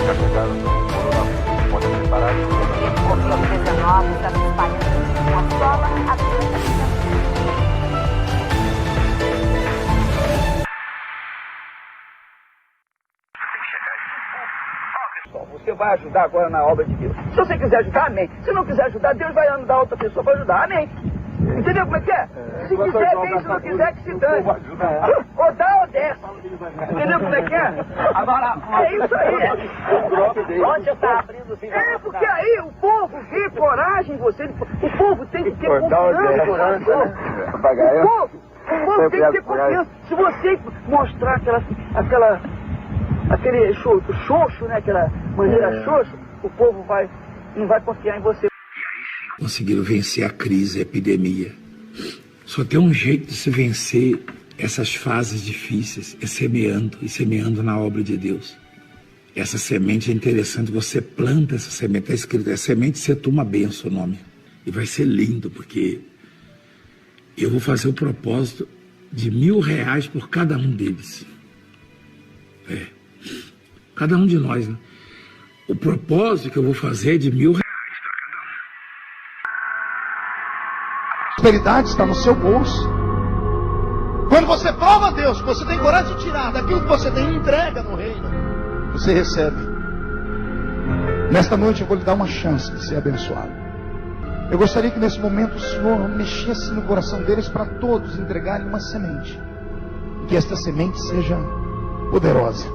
Já chegaram no coronavírus, podem preparar de Covid-19 está se espalhando de uma forma absurda. Você vai ajudar agora na obra de Deus. Se você quiser ajudar, amém. Se não quiser ajudar, Deus vai andar outra pessoa para ajudar, amém. Entendeu como é que é? Se quiser, bem, se não quiser, que se dane. Ou dá ou desce. Entendeu como é que é? Agora, é isso aí. Onde está abrindo o É, porque aí o povo vê coragem em você. O povo tem que ter confiança. O povo tem que ter confiança. Se você mostrar aquele xoxo, né? Aquela maneira xoxa, o povo não vai confiar em você. Conseguiram vencer a crise, a epidemia. Só tem um jeito de se vencer essas fases difíceis, é semeando, e semeando na obra de Deus. Essa semente é interessante, você planta essa semente, está escrito, é semente setu uma benção o nome. E vai ser lindo, porque eu vou fazer o propósito de R$1.000 por cada um deles. Cada um de nós, né? O propósito que eu vou fazer é de R$1.000 para cada um. A prosperidade está no seu bolso. Quando você prova a Deus, você tem coragem de tirar daquilo que você tem e entrega no reino, você recebe. Nesta noite eu vou lhe dar uma chance de ser abençoado. Eu gostaria que nesse momento o Senhor mexesse no coração deles para todos entregarem uma semente. E que esta semente seja poderosa.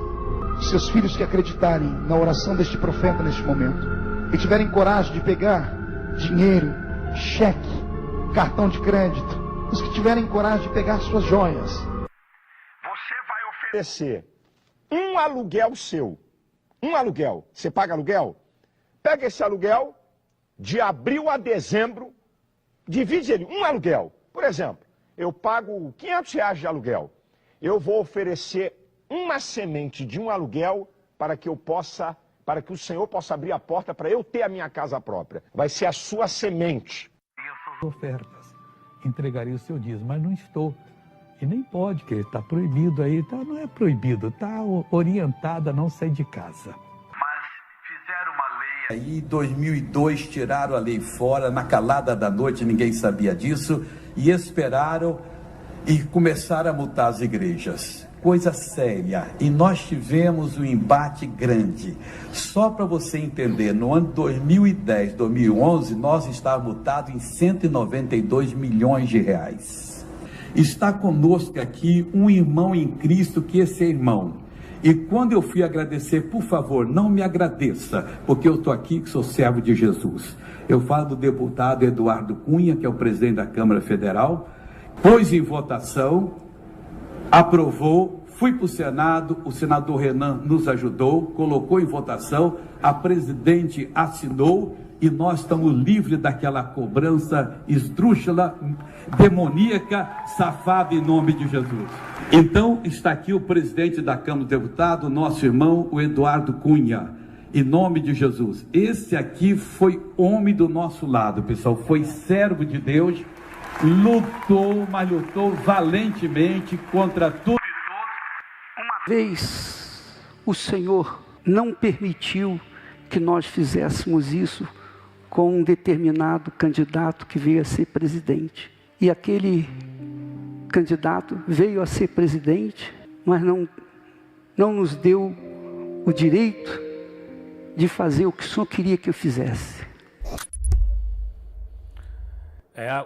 Seus filhos que acreditarem na oração deste profeta neste momento e tiverem coragem de pegar dinheiro, cheque, cartão de crédito, os que tiverem coragem de pegar suas joias, Você vai oferecer um aluguel seu. Um aluguel. Você paga aluguel? Pega esse aluguel de abril a dezembro, divide ele, um aluguel. Por exemplo, eu pago R$500 de aluguel. Eu vou oferecer uma semente de um aluguel para que o Senhor possa abrir a porta para eu ter a minha casa própria. Vai ser a sua semente. Ofertas, entregaria o seu dízimo, mas não estou. E nem pode, que está proibido aí, tá, não é proibido, está orientado a não sair de casa. Mas fizeram uma lei. Aí, em 2002, tiraram a lei fora, na calada da noite, ninguém sabia disso, e esperaram e começaram a multar as igrejas. Coisa séria, e nós tivemos um embate grande. Só para você entender, no ano 2010, 2011, nós estávamos multados em R$192 milhões. Está conosco aqui um irmão em Cristo, que esse é irmão. E quando eu fui agradecer, por favor, não me agradeça, porque eu estou aqui que sou servo de Jesus. Eu falo do deputado Eduardo Cunha, que é o presidente da Câmara Federal, pôs em votação, aprovou, fui para o Senado, o senador Renan nos ajudou, colocou em votação, a presidente assinou e nós estamos livres daquela cobrança esdrúxula, demoníaca, safada em nome de Jesus. Então está aqui o presidente da Câmara dos Deputados, nosso irmão, o Eduardo Cunha, em nome de Jesus. Esse aqui foi homem do nosso lado, pessoal, foi servo de Deus, lutou, mas lutou valentemente contra tudo e todos. Uma vez o Senhor não permitiu que nós fizéssemos isso com um determinado candidato que veio a ser presidente. E aquele candidato veio a ser presidente, mas não nos deu o direito de fazer o que o Senhor queria que eu fizesse.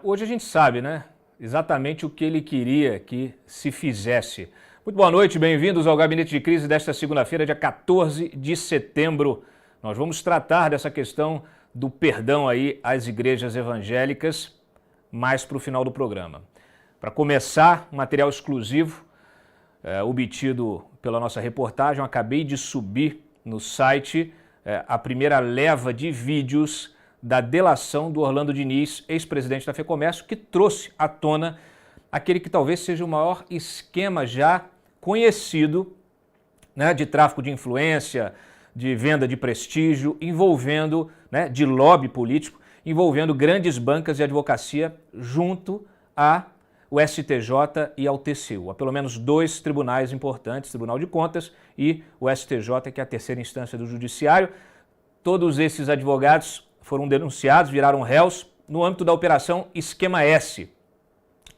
Hoje a gente sabe, né? Exatamente o que ele queria que se fizesse. Muito boa noite, bem-vindos ao Gabinete de Crise desta segunda-feira, dia 14 de setembro. Nós vamos tratar dessa questão do perdão aí às igrejas evangélicas mais para o final do programa. Para começar, um material exclusivo obtido pela nossa reportagem, eu acabei de subir no site a primeira leva de vídeos da delação do Orlando Diniz, ex-presidente da FEComércio, que trouxe à tona aquele que talvez seja o maior esquema já conhecido, né, de tráfico de influência, de venda de prestígio, envolvendo, né, de lobby político, envolvendo grandes bancas de advocacia junto a o STJ e ao TCU. Há pelo menos 2 tribunais importantes, Tribunal de Contas e o STJ, que é a terceira instância do Judiciário. Todos esses advogados foram denunciados, viraram réus no âmbito da Operação Esquema S.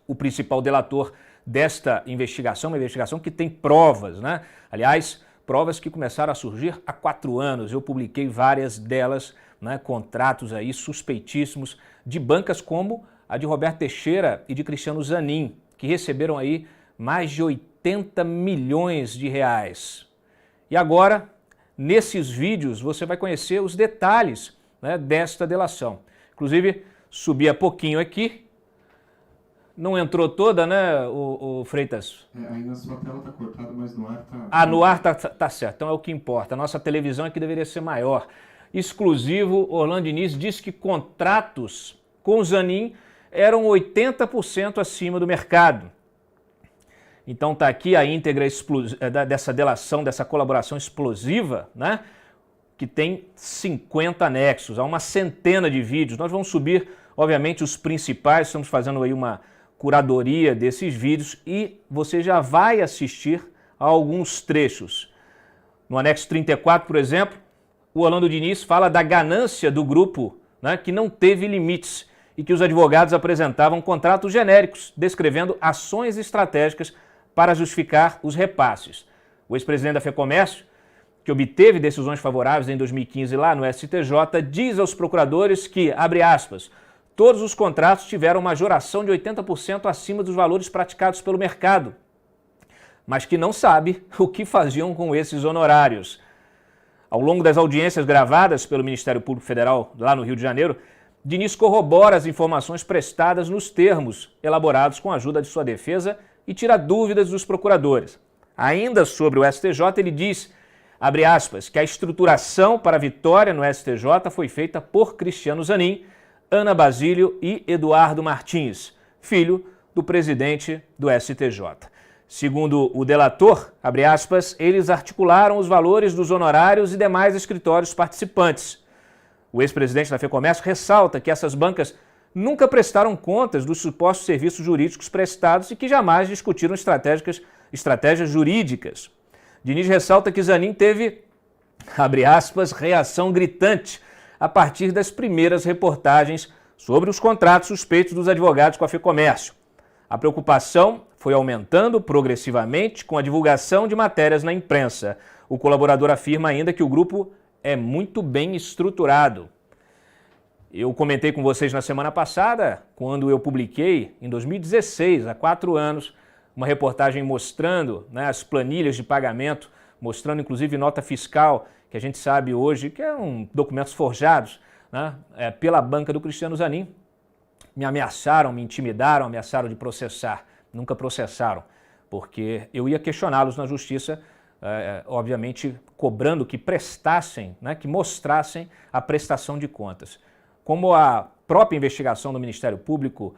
O principal delator desta investigação, uma investigação que tem provas, né? Aliás, provas que começaram a surgir há 4 anos. Eu publiquei várias delas, né? Contratos aí suspeitíssimos de bancas como a de Roberto Teixeira e de Cristiano Zanin, que receberam aí mais de 80 milhões de reais. E agora, nesses vídeos, você vai conhecer os detalhes, né, desta delação. Inclusive, subi a pouquinho aqui. Não entrou toda, né, o Freitas? Aí na sua tela tá cortado, mas no ar tá... Ah, no ar tá certo, então é o que importa. A nossa televisão aqui deveria ser maior. Exclusivo, Orlando Diniz diz que contratos com Zanin eram 80% acima do mercado. Então está aqui a íntegra dessa delação, dessa colaboração explosiva, né? Que tem 50 anexos, há uma centena de vídeos. Nós vamos subir, obviamente, os principais, estamos fazendo aí uma curadoria desses vídeos e você já vai assistir a alguns trechos. No anexo 34, por exemplo, o Orlando Diniz fala da ganância do grupo, né, que não teve limites e que os advogados apresentavam contratos genéricos, descrevendo ações estratégicas para justificar os repasses. O ex-presidente da FEComércio, que obteve decisões favoráveis em 2015 lá no STJ, diz aos procuradores que, abre aspas, todos os contratos tiveram majoração de 80% acima dos valores praticados pelo mercado, mas que não sabe o que faziam com esses honorários. Ao longo das audiências gravadas pelo Ministério Público Federal lá no Rio de Janeiro, Diniz corrobora as informações prestadas nos termos elaborados com a ajuda de sua defesa e tira dúvidas dos procuradores. Ainda sobre o STJ, ele diz, abre aspas, que a estruturação para a vitória no STJ foi feita por Cristiano Zanin, Ana Basílio e Eduardo Martins, filho do presidente do STJ. Segundo o delator, abre aspas, eles articularam os valores dos honorários e demais escritórios participantes. O ex-presidente da FEComércio ressalta que essas bancas nunca prestaram contas dos supostos serviços jurídicos prestados e que jamais discutiram estratégias jurídicas. Diniz ressalta que Zanin teve, abre aspas, reação gritante a partir das primeiras reportagens sobre os contratos suspeitos dos advogados com a FEComércio. A preocupação foi aumentando progressivamente com a divulgação de matérias na imprensa. O colaborador afirma ainda que o grupo é muito bem estruturado. Eu comentei com vocês na semana passada, quando eu publiquei, em 2016, há 4 anos, uma reportagem mostrando, né, as planilhas de pagamento, mostrando inclusive nota fiscal, que a gente sabe hoje que é documentos forjados, né, pela banca do Cristiano Zanin. Me ameaçaram, me intimidaram, ameaçaram de processar. Nunca processaram, porque eu ia questioná-los na justiça, obviamente cobrando que prestassem, né, que mostrassem a prestação de contas. Como a própria investigação do Ministério Público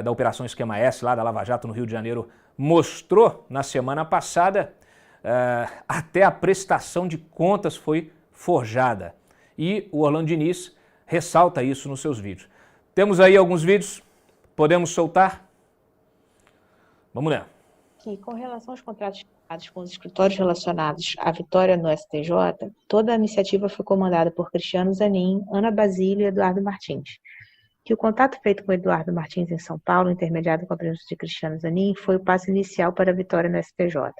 da Operação Esquema S, lá da Lava Jato no Rio de Janeiro, mostrou na semana passada, até a prestação de contas foi forjada. E o Orlando Diniz ressalta isso nos seus vídeos. Temos aí alguns vídeos, podemos soltar? Vamos lá. Que, com relação aos contratos com os escritórios relacionados à vitória no STJ, toda a iniciativa foi comandada por Cristiano Zanin, Ana Basílio e Eduardo Martins. Que o contato feito com Eduardo Martins em São Paulo, intermediado com a presença de Cristiano Zanin, foi o passo inicial para a vitória no STJ.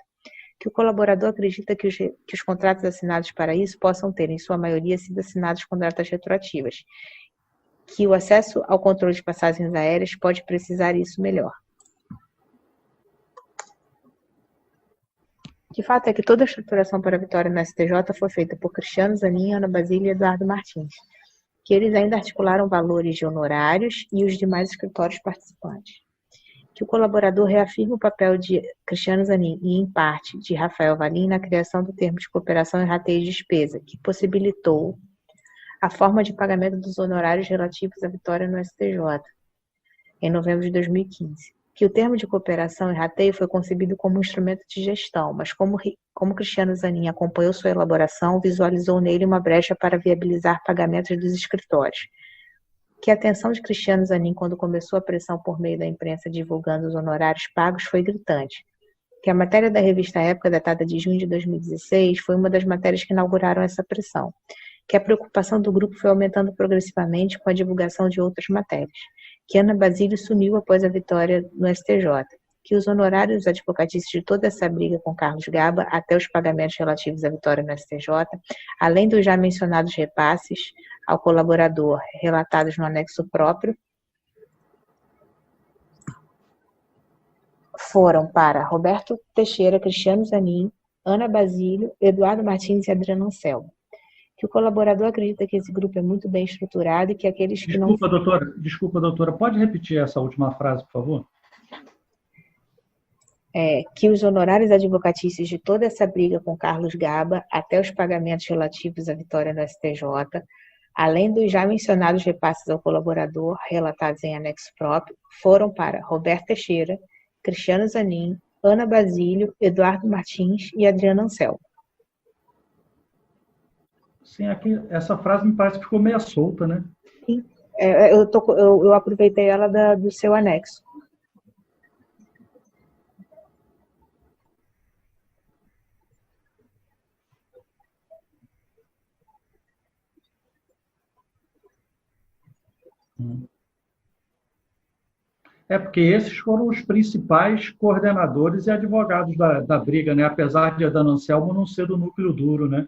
Que o colaborador acredita que os contratos assinados para isso possam ter, em sua maioria, sido assinados com datas retroativas. Que o acesso ao controle de passagens aéreas pode precisar isso melhor. Que fato é que toda a estruturação para a vitória no STJ foi feita por Cristiano Zanin, Ana Basílio e Eduardo Martins. Que eles ainda articularam valores de honorários e os demais escritórios participantes. Que o colaborador reafirma o papel de Cristiano Zanin e, em parte, de Rafael Valim na criação do termo de cooperação e rateio de despesa, que possibilitou a forma de pagamento dos honorários relativos à vitória no STJ, em novembro de 2015. Que o termo de cooperação e rateio foi concebido como um instrumento de gestão, mas como Cristiano Zanin acompanhou sua elaboração, visualizou nele uma brecha para viabilizar pagamentos dos escritórios. que a atenção de Cristiano Zanin, quando começou a pressão por meio da imprensa divulgando os honorários pagos, foi gritante. Que a matéria da revista Época, datada de junho de 2016, foi uma das matérias que inauguraram essa pressão. Que a preocupação do grupo foi aumentando progressivamente com a divulgação de outras matérias. Que Ana Basílio sumiu após a vitória no STJ. Que os honorários advocatícios de toda essa briga com Carlos Gaba, até os pagamentos relativos à vitória no STJ, além dos já mencionados repasses ao colaborador relatados no anexo próprio, foram para Roberto Teixeira, Cristiano Zanin, Ana Basílio, Eduardo Martins e Adriano Anselmo. Que o colaborador acredita que esse grupo é muito bem estruturado e que aqueles que não... Desculpa, doutora, pode repetir essa última frase, por favor? Que os honorários advocatícios de toda essa briga com Carlos Gaba, até os pagamentos relativos à vitória no STJ, além dos já mencionados repasses ao colaborador, relatados em anexo próprio, foram para Roberto Teixeira, Cristiano Zanin, Ana Basílio, Eduardo Martins e Adriano Anselmo. Sim, aqui, essa frase me parece que ficou meio solta, né? Sim, eu aproveitei ela do seu anexo. Porque esses foram os principais coordenadores e advogados da briga, né? Apesar de Adriano Anselmo não ser do núcleo duro, né?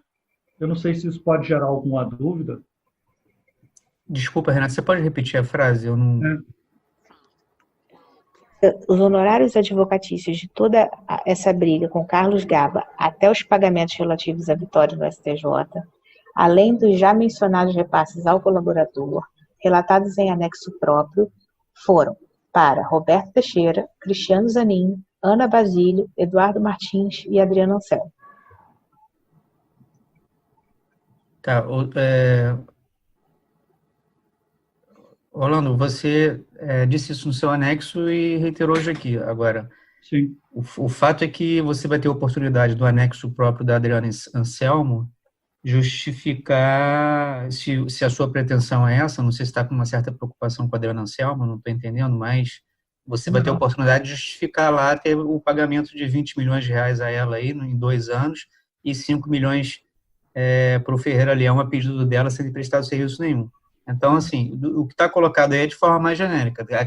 Eu não sei se isso pode gerar alguma dúvida. Desculpa, Renato, você pode repetir a frase? Eu não... Os honorários advocatícios de toda essa briga com Carlos Gaba, até os pagamentos relativos à vitória no STJ, além dos já mencionados repasses ao colaborador, relatados em anexo próprio, foram para Roberto Teixeira, Cristiano Zanin, Ana Basílio, Eduardo Martins e Adriano Anselmo. Tá, Orlando, você disse isso no seu anexo e reiterou hoje aqui. Agora, sim. O fato é que você vai ter a oportunidade do anexo próprio da Adriano Anselmo justificar, se a sua pretensão é essa, não sei se está com uma certa preocupação com a Adriano Anselmo, não estou entendendo, mas você vai ter a oportunidade de justificar lá ter o pagamento de 20 milhões de reais a ela aí, em 2 anos, e 5 milhões para o Ferreira Leão a pedido dela sem ter prestado serviço nenhum. Então, assim, o que está colocado aí é de forma mais genérica. A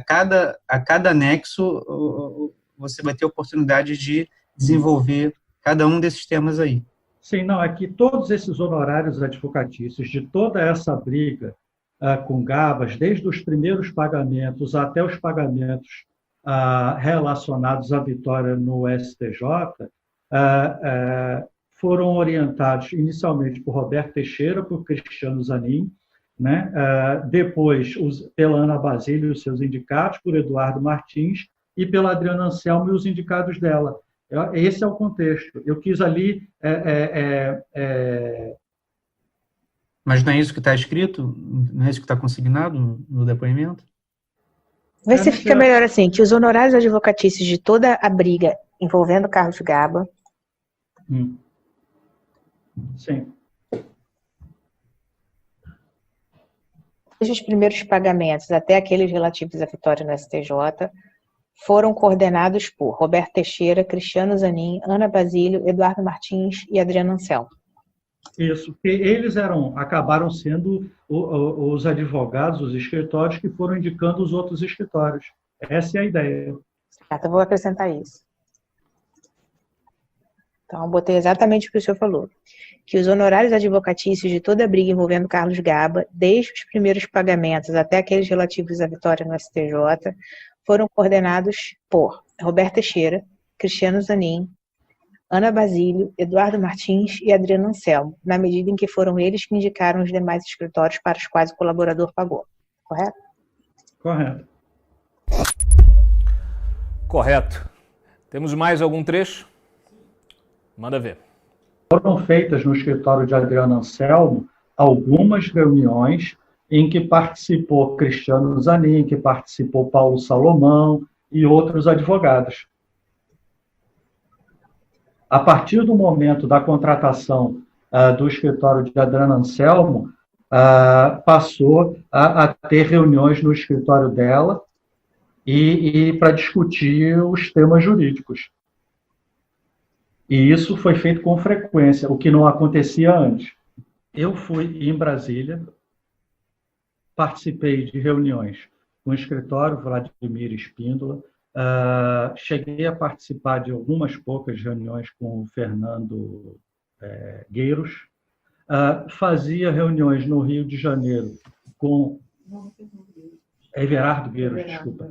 cada anexo, você vai ter a oportunidade de desenvolver cada um desses temas aí. Sim, não, é que todos esses honorários advocatícios de toda essa briga com Gabas, desde os primeiros pagamentos até os pagamentos relacionados à vitória no STJ, foram orientados inicialmente por Roberto Teixeira, por Cristiano Zanin, né? Depois pela Ana Basílio e os seus indicados, por Eduardo Martins e pela Adriana Anselmo e os indicados dela. Esse é o contexto. Eu quis ali... Mas não é isso que está escrito? Não é isso que está consignado no depoimento? Vê se fica melhor assim, que os honorários advocatícios de toda a briga envolvendo Carlos Gaba... Sim. Desde os primeiros pagamentos até aqueles relativos à vitória no STJ, foram coordenados por Roberto Teixeira, Cristiano Zanin, Ana Basílio, Eduardo Martins e Adriano Anselmo. Isso, porque eles acabaram sendo os advogados, os escritórios que foram indicando os outros escritórios. Essa é a ideia. Eu vou acrescentar isso. Então, eu botei exatamente o que o senhor falou. Que os honorários advocatícios de toda a briga envolvendo Carlos Gaba, desde os primeiros pagamentos até aqueles relativos à vitória no STJ, foram coordenados por Roberto Teixeira, Cristiano Zanin, Ana Basílio, Eduardo Martins e Adriano Anselmo, na medida em que foram eles que indicaram os demais escritórios para os quais o colaborador pagou. Correto? Correto. Correto. Temos mais algum trecho? Manda ver. Foram feitas no escritório de Adriano Anselmo algumas reuniões em que participou Cristiano Zanin, que participou Paulo Salomão e outros advogados. A partir do momento da contratação do escritório de Adriano Anselmo, passou a ter reuniões no escritório dela e para discutir os temas jurídicos. E isso foi feito com frequência, o que não acontecia antes. Eu fui em Brasília, participei de reuniões com o escritório Vladimir Espíndola, cheguei a participar de algumas poucas reuniões com o Fernando Gueiros, fazia reuniões no Rio de Janeiro com Everardo Gueiros, desculpa.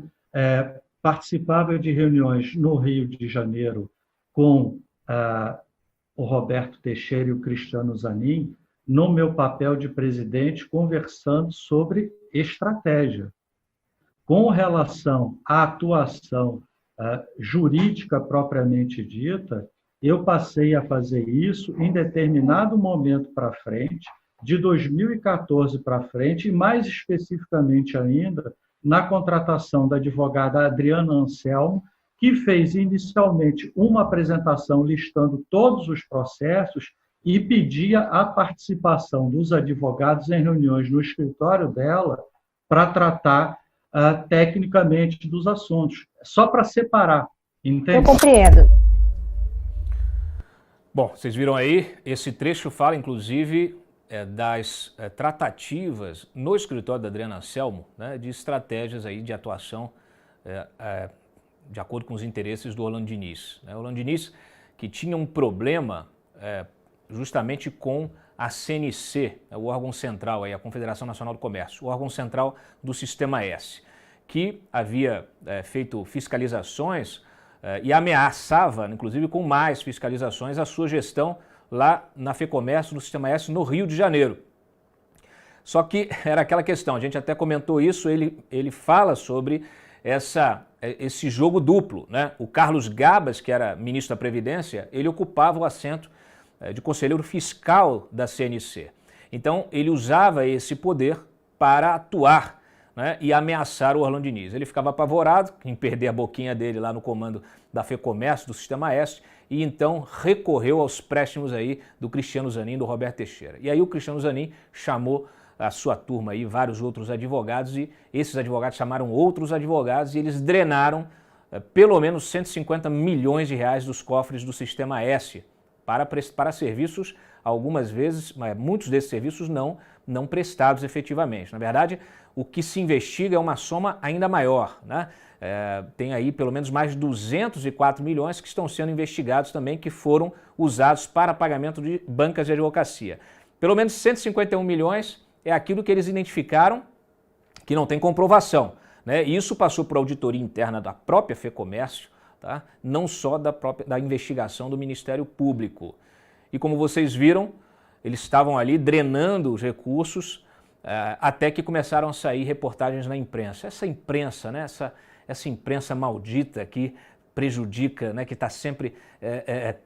Participava de reuniões no Rio de Janeiro com o Roberto Teixeira e o Cristiano Zanin, no meu papel de presidente, conversando sobre estratégia. Com relação à atuação jurídica propriamente dita, eu passei a fazer isso em determinado momento para frente, de 2014 para frente, e mais especificamente ainda, na contratação da advogada Adriana Anselmo, que fez inicialmente uma apresentação listando todos os processos e pedia a participação dos advogados em reuniões no escritório dela para tratar tecnicamente dos assuntos, só para separar, entende? Eu compreendo. Bom, vocês viram aí, esse trecho fala, inclusive, das tratativas no escritório da Adriana Anselmo, né, de estratégias aí de atuação de acordo com os interesses do Orlando Diniz. O Orlando Diniz, que tinha um problema justamente com a CNC, o órgão central, aí, a Confederação Nacional do Comércio, o órgão central do Sistema S, que havia feito fiscalizações e ameaçava, inclusive com mais fiscalizações, a sua gestão lá na FEComércio, no Sistema S, no Rio de Janeiro. Só que era aquela questão, a gente até comentou isso, ele fala sobre esse jogo duplo, né? O Carlos Gabas, que era ministro da Previdência, ele ocupava o assento de conselheiro fiscal da CNC. Então, ele usava esse poder para atuar, né, e ameaçar o Orlando Diniz. Ele ficava apavorado em perder a boquinha dele lá no comando da FEComércio, do Sistema S, e então recorreu aos préstimos aí do Cristiano Zanin e do Roberto Teixeira. E aí o Cristiano Zanin chamou a sua turma aí, vários outros advogados, e esses advogados chamaram outros advogados e eles drenaram pelo menos 150 milhões de reais dos cofres do Sistema S para serviços, algumas vezes, mas muitos desses serviços não prestados efetivamente. Na verdade, o que se investiga é uma soma ainda maior, né? Tem aí pelo menos mais de 204 milhões que estão sendo investigados também, que foram usados para pagamento de bancas de advocacia. Pelo menos 151 milhões é aquilo que eles identificaram que não tem comprovação, né? Isso passou por auditoria interna da própria FEComércio, tá? Não só da investigação do Ministério Público. E como vocês viram, eles estavam ali drenando os recursos até que começaram a sair reportagens na imprensa. Essa imprensa, né? Essa imprensa maldita que prejudica, né? Que está sempre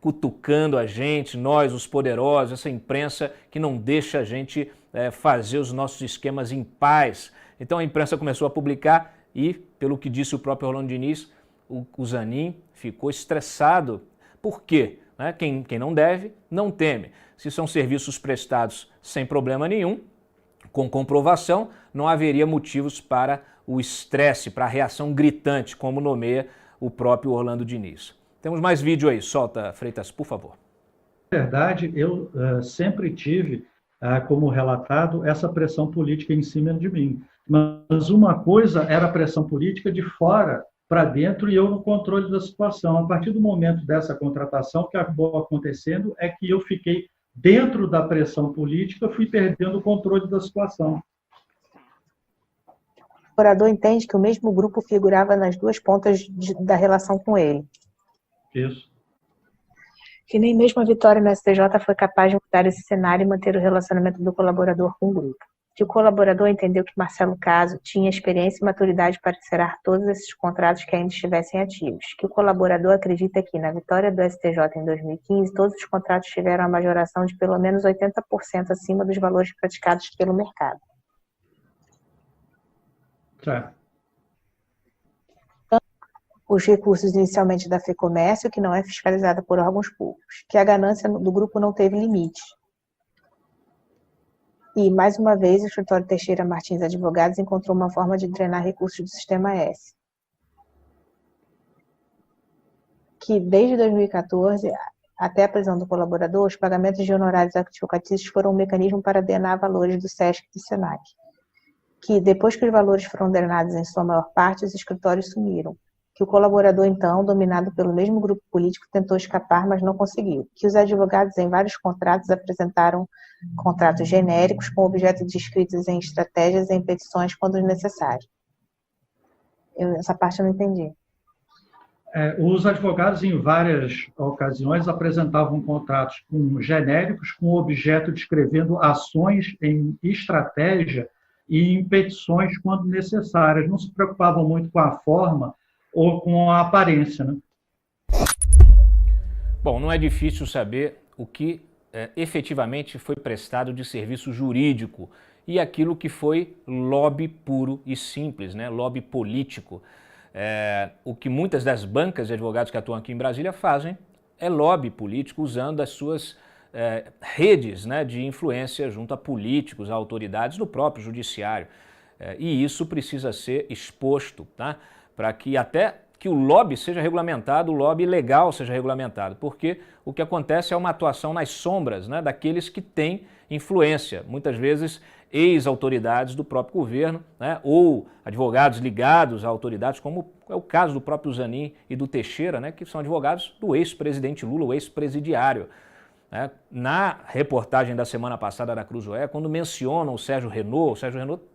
cutucando a gente, nós, os poderosos, essa imprensa que não deixa a gente fazer os nossos esquemas em paz. Então a imprensa começou a publicar e, pelo que disse o próprio Orlando Diniz, o Zanin ficou estressado. Por quê? Né? Quem não deve, não teme. Se são serviços prestados sem problema nenhum, com comprovação, não haveria motivos para o estresse, para a reação gritante, como nomeia o próprio Orlando Diniz. Temos mais vídeo aí. Solta, Freitas, por favor. Na verdade, eu sempre tive, como relatado, essa pressão política em cima de mim. Mas uma coisa era a pressão política de fora para dentro e eu no controle da situação. A partir do momento dessa contratação, o que acabou acontecendo é que eu fiquei dentro da pressão política, fui perdendo o controle da situação. O orador entende que o mesmo grupo figurava nas duas pontas da relação com ele. Isso. Que nem mesmo a vitória no STJ foi capaz de mudar esse cenário e manter o relacionamento do colaborador com o grupo. Que o colaborador entendeu que Marcelo Caso tinha experiência e maturidade para encerrar todos esses contratos que ainda estivessem ativos. Que o colaborador acredita que, na vitória do STJ em 2015, todos os contratos tiveram a majoração de pelo menos 80% acima dos valores praticados pelo mercado. Tá. Os recursos inicialmente da FEComércio, que não é fiscalizada por órgãos públicos. Que a ganância do grupo não teve limite. E, mais uma vez, o escritório Teixeira Martins Advogados encontrou uma forma de drenar recursos do Sistema S. Que, desde 2014, até a prisão do colaborador, os pagamentos de honorários advocatícios foram um mecanismo para drenar valores do SESC e do SENAC. Que, depois que os valores foram drenados em sua maior parte, os escritórios sumiram. Que o colaborador, então, dominado pelo mesmo grupo político, tentou escapar, mas não conseguiu. Que os advogados, em vários contratos, apresentaram contratos genéricos com objeto de escritas em estratégias e em petições quando necessário. Essa parte eu não entendi. Os advogados, em várias ocasiões, apresentavam contratos genéricos com o objeto de escrevendo ações em estratégia e em petições quando necessárias. Não se preocupavam muito com a forma ou com a aparência, né? Bom, não é difícil saber o que efetivamente foi prestado de serviço jurídico e aquilo que foi lobby puro e simples, né? Lobby político. O que muitas das bancas de advogados que atuam aqui em Brasília fazem é lobby político usando as suas redes, né, de influência junto a políticos, a autoridades no próprio judiciário. E isso precisa ser exposto, tá? Para que até que o lobby seja regulamentado, o lobby legal seja regulamentado, porque o que acontece é uma atuação nas sombras, né, daqueles que têm influência, muitas vezes ex-autoridades do próprio governo, né, ou advogados ligados a autoridades, como é o caso do próprio Zanin e do Teixeira, né, que são advogados do ex-presidente Lula, o ex-presidiário. Na reportagem da semana passada da Cruzoé, quando mencionam o Sérgio Renault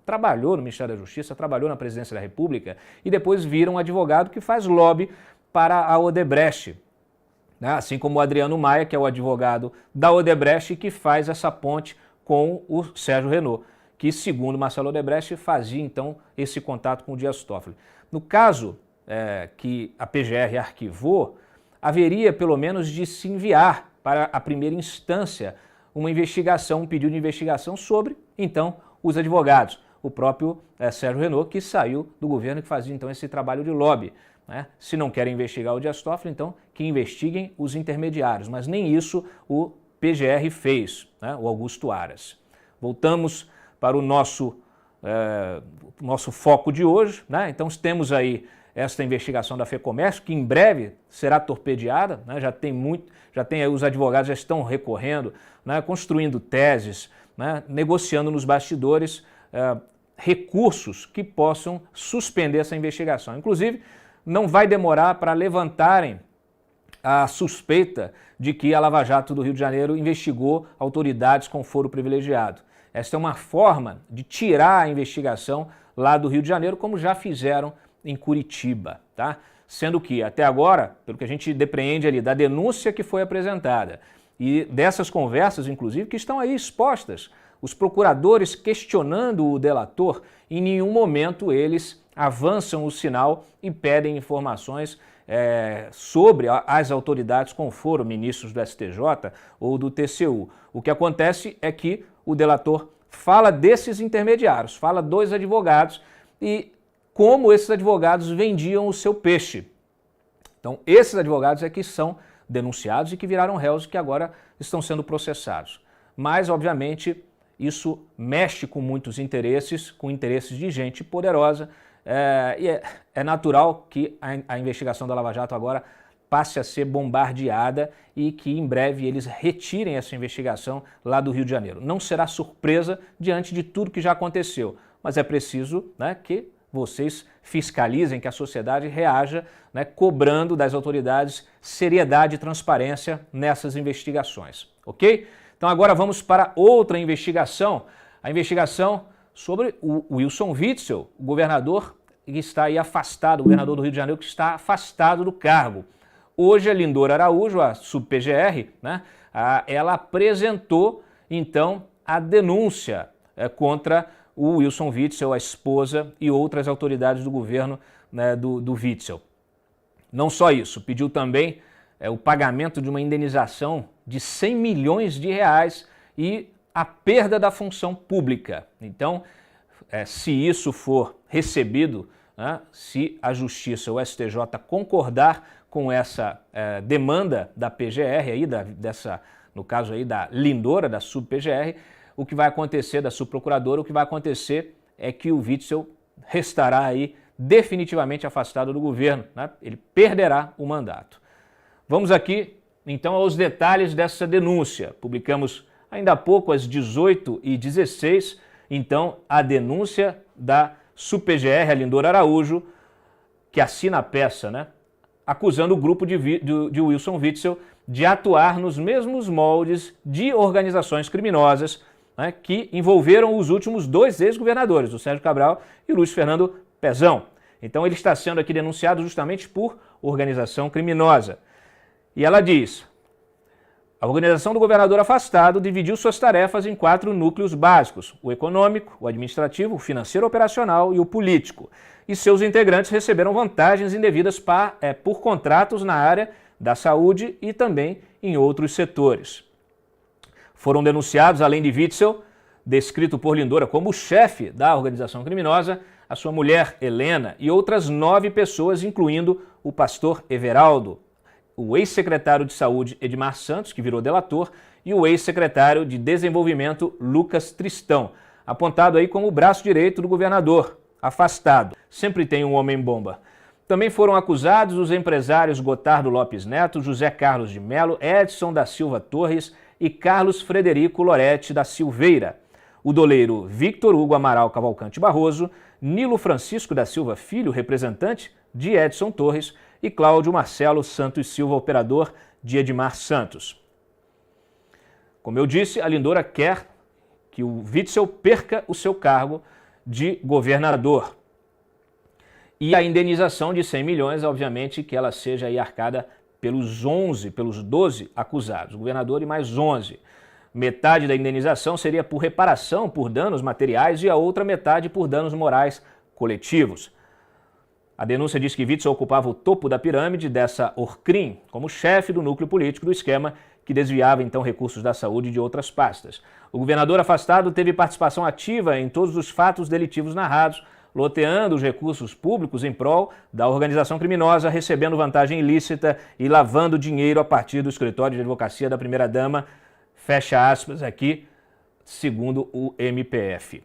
trabalhou no Ministério da Justiça, trabalhou na Presidência da República e depois vira um advogado que faz lobby para a Odebrecht, né? Assim como o Adriano Maia, que é o advogado da Odebrecht e que faz essa ponte com o Sérgio Renault, que, segundo Marcelo Odebrecht, fazia então esse contato com o Dias Toffoli. No caso que a PGR arquivou, haveria pelo menos de se enviar para a primeira instância uma investigação, um pedido de investigação sobre, então, os advogados. O próprio Sérgio Renault, que saiu do governo e que fazia, então, esse trabalho de lobby, né? Se não querem investigar o Dias Toffoli, então, que investiguem os intermediários. Mas nem isso o PGR fez, né? O Augusto Aras. Voltamos para o nosso foco de hoje, né? Então, temos aí esta investigação da FEComércio, que em breve será torpedeada, né? Os advogados já estão recorrendo, né? Construindo teses, né? Negociando nos bastidores recursos que possam suspender essa investigação. Inclusive, não vai demorar para levantarem a suspeita de que a Lava Jato do Rio de Janeiro investigou autoridades com foro privilegiado. Esta é uma forma de tirar a investigação lá do Rio de Janeiro, como já fizeram em Curitiba, tá? Sendo que, até agora, pelo que a gente depreende ali da denúncia que foi apresentada e dessas conversas, inclusive, que estão aí expostas, os procuradores questionando o delator, em nenhum momento eles avançam o sinal e pedem informações sobre as autoridades com foro, ministros do STJ ou do TCU. O que acontece é que o delator fala desses intermediários, fala dos advogados e como esses advogados vendiam o seu peixe. Então, esses advogados é que são denunciados e que viraram réus e que agora estão sendo processados. Mas, obviamente, isso mexe com muitos interesses, com interesses de gente poderosa, e é natural que a investigação da Lava Jato agora passe a ser bombardeada e que em breve eles retirem essa investigação lá do Rio de Janeiro. Não será surpresa diante de tudo que já aconteceu, mas é preciso, né, que vocês fiscalizem, que a sociedade reaja, né, cobrando das autoridades seriedade e transparência nessas investigações, ok? Então agora vamos para outra investigação, a investigação sobre o Wilson Witzel, o governador que está aí afastado, o governador do Rio de Janeiro que está afastado do cargo. Hoje a Lindora Araújo, a sub-PGR, né, ela apresentou então a denúncia contra o Wilson Witzel, a esposa e outras autoridades do governo, né, do Witzel. Não só isso, pediu também o pagamento de uma indenização de 100 milhões de reais e a perda da função pública. Então, se isso for recebido, né, se a Justiça ou o STJ concordar com essa demanda da PGR, aí, no caso aí da Lindora, da sub-PGR, o que vai acontecer da subprocuradora, o que vai acontecer é que o Witzel restará aí definitivamente afastado do governo, né? Ele perderá o mandato. Vamos aqui, então, aos detalhes dessa denúncia. Publicamos ainda há pouco, às 18h16, então, a denúncia da SUPGR, a Lindora Araújo, que assina a peça, né? Acusando o grupo de Wilson Witzel de atuar nos mesmos moldes de organizações criminosas, né, que envolveram os últimos 2 ex-governadores, o Sérgio Cabral e o Luiz Fernando Pezão. Então ele está sendo aqui denunciado justamente por organização criminosa. E ela diz: a organização do governador afastado dividiu suas tarefas em 4 núcleos básicos: o econômico, o administrativo, o financeiro operacional e o político. E seus integrantes receberam vantagens indevidas por contratos na área da saúde e também em outros setores. Foram denunciados, além de Witzel, descrito por Lindora como o chefe da organização criminosa, a sua mulher, Helena, e outras 9 pessoas, incluindo o pastor Everaldo, o ex-secretário de Saúde, Edmar Santos, que virou delator, e o ex-secretário de Desenvolvimento, Lucas Tristão, apontado aí como o braço direito do governador, afastado. Sempre tem um homem-bomba. Também foram acusados os empresários Gotardo Lopes Neto, José Carlos de Melo, Edson da Silva Torres e Carlos Frederico Loretti da Silveira, o doleiro Victor Hugo Amaral Cavalcante Barroso, Nilo Francisco da Silva Filho, representante de Edson Torres, e Cláudio Marcelo Santos Silva, operador de Edmar Santos. Como eu disse, a Lindora quer que o Witzel perca o seu cargo de governador. E a indenização de 100 milhões, obviamente, que ela seja aí arcada pelos 12 acusados, o governador e mais 11. Metade da indenização seria por reparação por danos materiais e a outra metade por danos morais coletivos. A denúncia diz que Witzel ocupava o topo da pirâmide dessa Orcrim, como chefe do núcleo político do esquema que desviava então recursos da saúde e de outras pastas. O governador afastado teve participação ativa em todos os fatos delitivos narrados, loteando os recursos públicos em prol da organização criminosa, recebendo vantagem ilícita e lavando dinheiro a partir do escritório de advocacia da primeira-dama, fecha aspas aqui, segundo o MPF.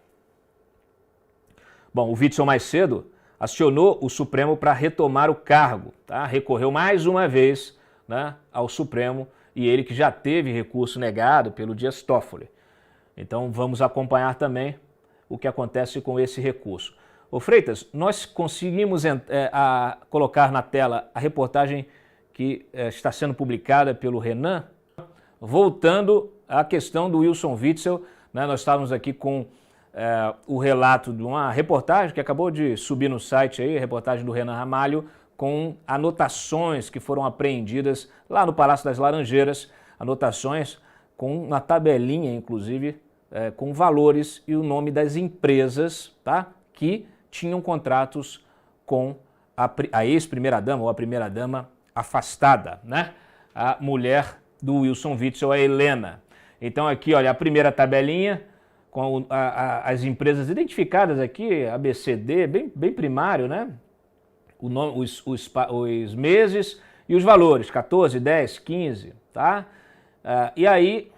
Bom, o Witzel mais cedo acionou o Supremo para retomar o cargo, tá? Recorreu mais uma vez, né, ao Supremo, e ele que já teve recurso negado pelo Dias Toffoli. Então vamos acompanhar também o que acontece com esse recurso. Ô Freitas, nós conseguimos colocar na tela a reportagem que está sendo publicada pelo Renan, voltando à questão do Wilson Witzel, né? Nós estávamos aqui com o relato de uma reportagem que acabou de subir no site aí, a reportagem do Renan Ramalho, com anotações que foram apreendidas lá no Palácio das Laranjeiras, anotações com uma tabelinha, inclusive, com valores e o nome das empresas, tá, que tinham contratos com a ex-primeira-dama ou a primeira-dama afastada, né? A mulher do Wilson Witzel, a Helena. Então aqui, olha, a primeira tabelinha com as empresas identificadas aqui, ABCD, bem primário, né? Os meses e os valores, 14, 10, 15, tá? E aí,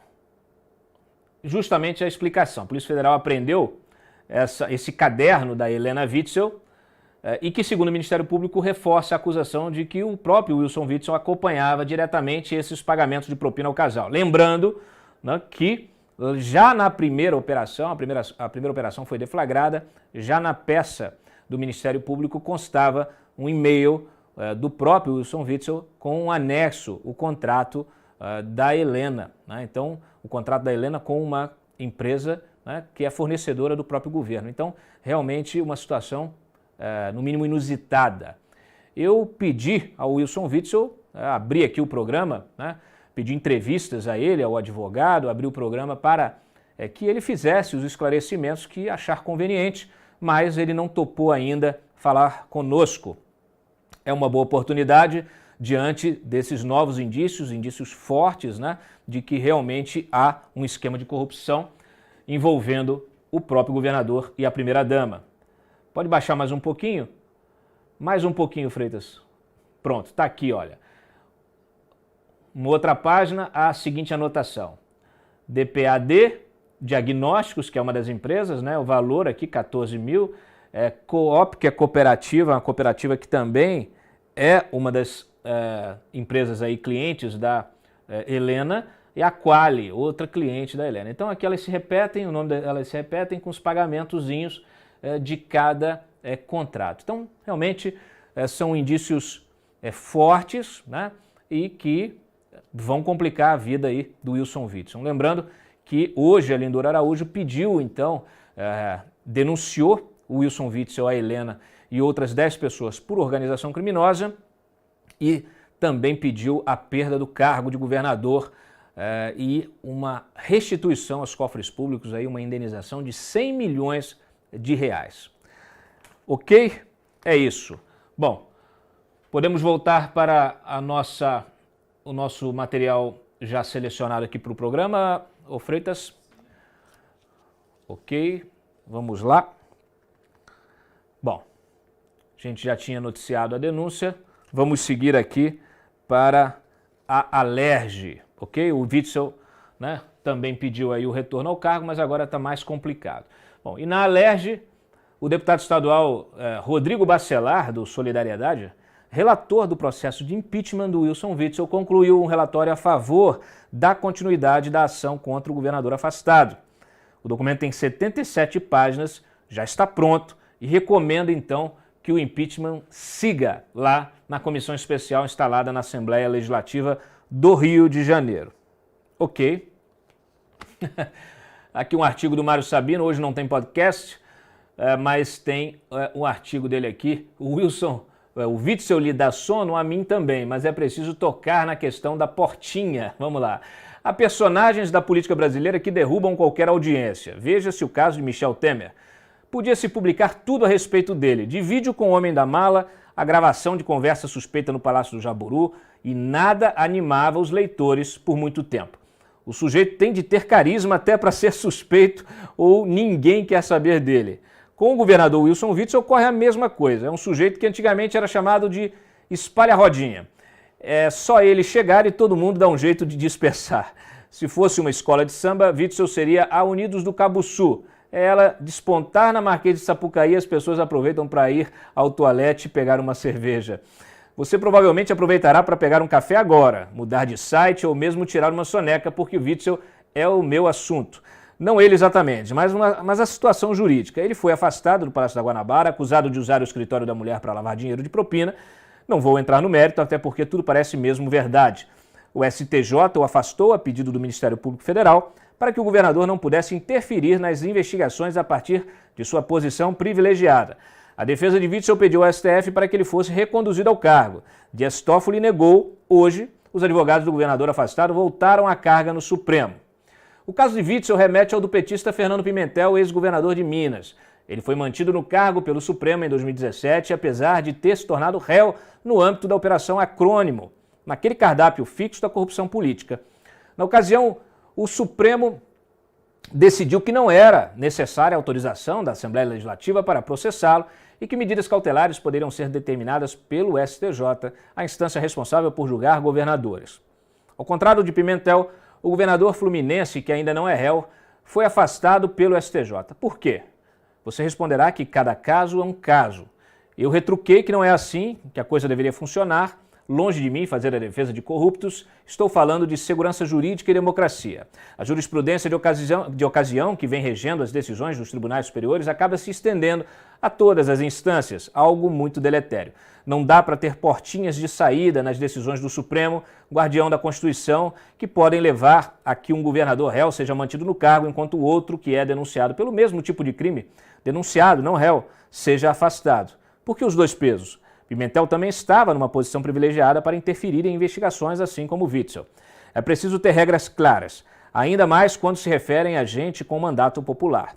justamente a explicação. A Polícia Federal apreendeu esse caderno da Helena Witzel e que, segundo o Ministério Público, reforça a acusação de que o próprio Wilson Witzel acompanhava diretamente esses pagamentos de propina ao casal. Lembrando, né, que já na primeira operação, a primeira operação foi deflagrada, já na peça do Ministério Público constava um e-mail do próprio Wilson Witzel com um anexo, o contrato da Helena, né? Então, o contrato da Helena com uma empresa, né, que é fornecedora do próprio governo. Então, realmente uma situação, no mínimo, inusitada. Eu pedi ao Wilson Witzel, abri aqui o programa, né, pedi entrevistas a ele, ao advogado, abri o programa para que ele fizesse os esclarecimentos que achar conveniente, mas ele não topou ainda falar conosco. É uma boa oportunidade diante desses novos indícios fortes, né, de que realmente há um esquema de corrupção envolvendo o próprio governador e a primeira-dama. Pode baixar mais um pouquinho? Mais um pouquinho, Freitas. Pronto, está aqui, olha. Uma outra página, a seguinte anotação. DPAD Diagnósticos, que é uma das empresas, né? O valor aqui, 14 mil. Coop, que é cooperativa, uma cooperativa que também é uma das empresas aí, clientes da Helena, e a Quali, outra cliente da Helena. Então aqui elas se repetem, o nome delas se repetem com os pagamentozinhos de cada contrato. Então, realmente, são indícios fortes, né? E que vão complicar a vida aí do Wilson Witzel. Lembrando que hoje a Lindor Araújo pediu, então, denunciou o Wilson Witzel, a Helena e outras 10 pessoas por organização criminosa e também pediu a perda do cargo de governador e uma restituição aos cofres públicos, aí, uma indenização de 100 milhões de reais. Ok? É isso. Bom, podemos voltar para o nosso material já selecionado aqui para o programa, ô Freitas? Ok, vamos lá. Bom, a gente já tinha noticiado a denúncia, vamos seguir aqui para a Alerj, ok? O Witzel, né, também pediu aí o retorno ao cargo, mas agora está mais complicado. Bom, e na Alerj, o deputado estadual Rodrigo Bacelar, do Solidariedade, relator do processo de impeachment do Wilson Witzel, concluiu um relatório a favor da continuidade da ação contra o governador afastado. O documento tem 77 páginas, já está pronto e recomenda, então, que o impeachment siga lá na comissão especial instalada na Assembleia Legislativa do Rio de Janeiro. Ok. Aqui um artigo do Mário Sabino, hoje não tem podcast, mas tem um artigo dele aqui, o Witzel lhe dá sono, a mim também, mas é preciso tocar na questão da portinha. Vamos lá. Há personagens da política brasileira que derrubam qualquer audiência. Veja-se o caso de Michel Temer. Podia-se publicar tudo a respeito dele, de vídeo com o Homem da Mala, a gravação de conversa suspeita no Palácio do Jaburu, e nada animava os leitores por muito tempo. O sujeito tem de ter carisma até para ser suspeito ou ninguém quer saber dele. Com o governador Wilson Witzel ocorre a mesma coisa. É um sujeito que antigamente era chamado de espalha-rodinha. É só ele chegar e todo mundo dá um jeito de dispersar. Se fosse uma escola de samba, Witzel seria a Unidos do Cabuçu. É ela despontar na Marquês de Sapucaí, as pessoas aproveitam para ir ao toalete e pegar uma cerveja. Você provavelmente aproveitará para pegar um café agora, mudar de site ou mesmo tirar uma soneca, porque o Witzel é o meu assunto. Não ele exatamente, mas a situação jurídica. Ele foi afastado do Palácio da Guanabara, acusado de usar o escritório da mulher para lavar dinheiro de propina. Não vou entrar no mérito, até porque tudo parece mesmo verdade. O STJ o afastou a pedido do Ministério Público Federal para que o governador não pudesse interferir nas investigações a partir de sua posição privilegiada. A defesa de Witzel pediu ao STF para que ele fosse reconduzido ao cargo. Dias Toffoli negou. Hoje, os advogados do governador afastado voltaram à carga no Supremo. O caso de Witzel remete ao do petista Fernando Pimentel, ex-governador de Minas. Ele foi mantido no cargo pelo Supremo em 2017, apesar de ter se tornado réu no âmbito da Operação Acrônimo, naquele cardápio fixo da corrupção política. Na ocasião, o Supremo decidiu que não era necessária a autorização da Assembleia Legislativa para processá-lo e que medidas cautelares poderiam ser determinadas pelo STJ, a instância responsável por julgar governadores. Ao contrário de Pimentel, o governador fluminense, que ainda não é réu, foi afastado pelo STJ. Por quê? Você responderá que cada caso é um caso. Eu retruquei que não é assim, que a coisa deveria funcionar. Longe de mim fazer a defesa de corruptos, estou falando de segurança jurídica e democracia. A jurisprudência de ocasião que vem regendo as decisões dos tribunais superiores acaba se estendendo a todas as instâncias, algo muito deletério. Não dá para ter portinhas de saída nas decisões do Supremo, guardião da Constituição, que podem levar a que um governador réu seja mantido no cargo, enquanto o outro, que é denunciado pelo mesmo tipo de crime, denunciado, não réu, seja afastado. Por que os dois pesos? Pimentel também estava numa posição privilegiada para interferir em investigações, assim como Witzel. É preciso ter regras claras, ainda mais quando se referem a gente com mandato popular.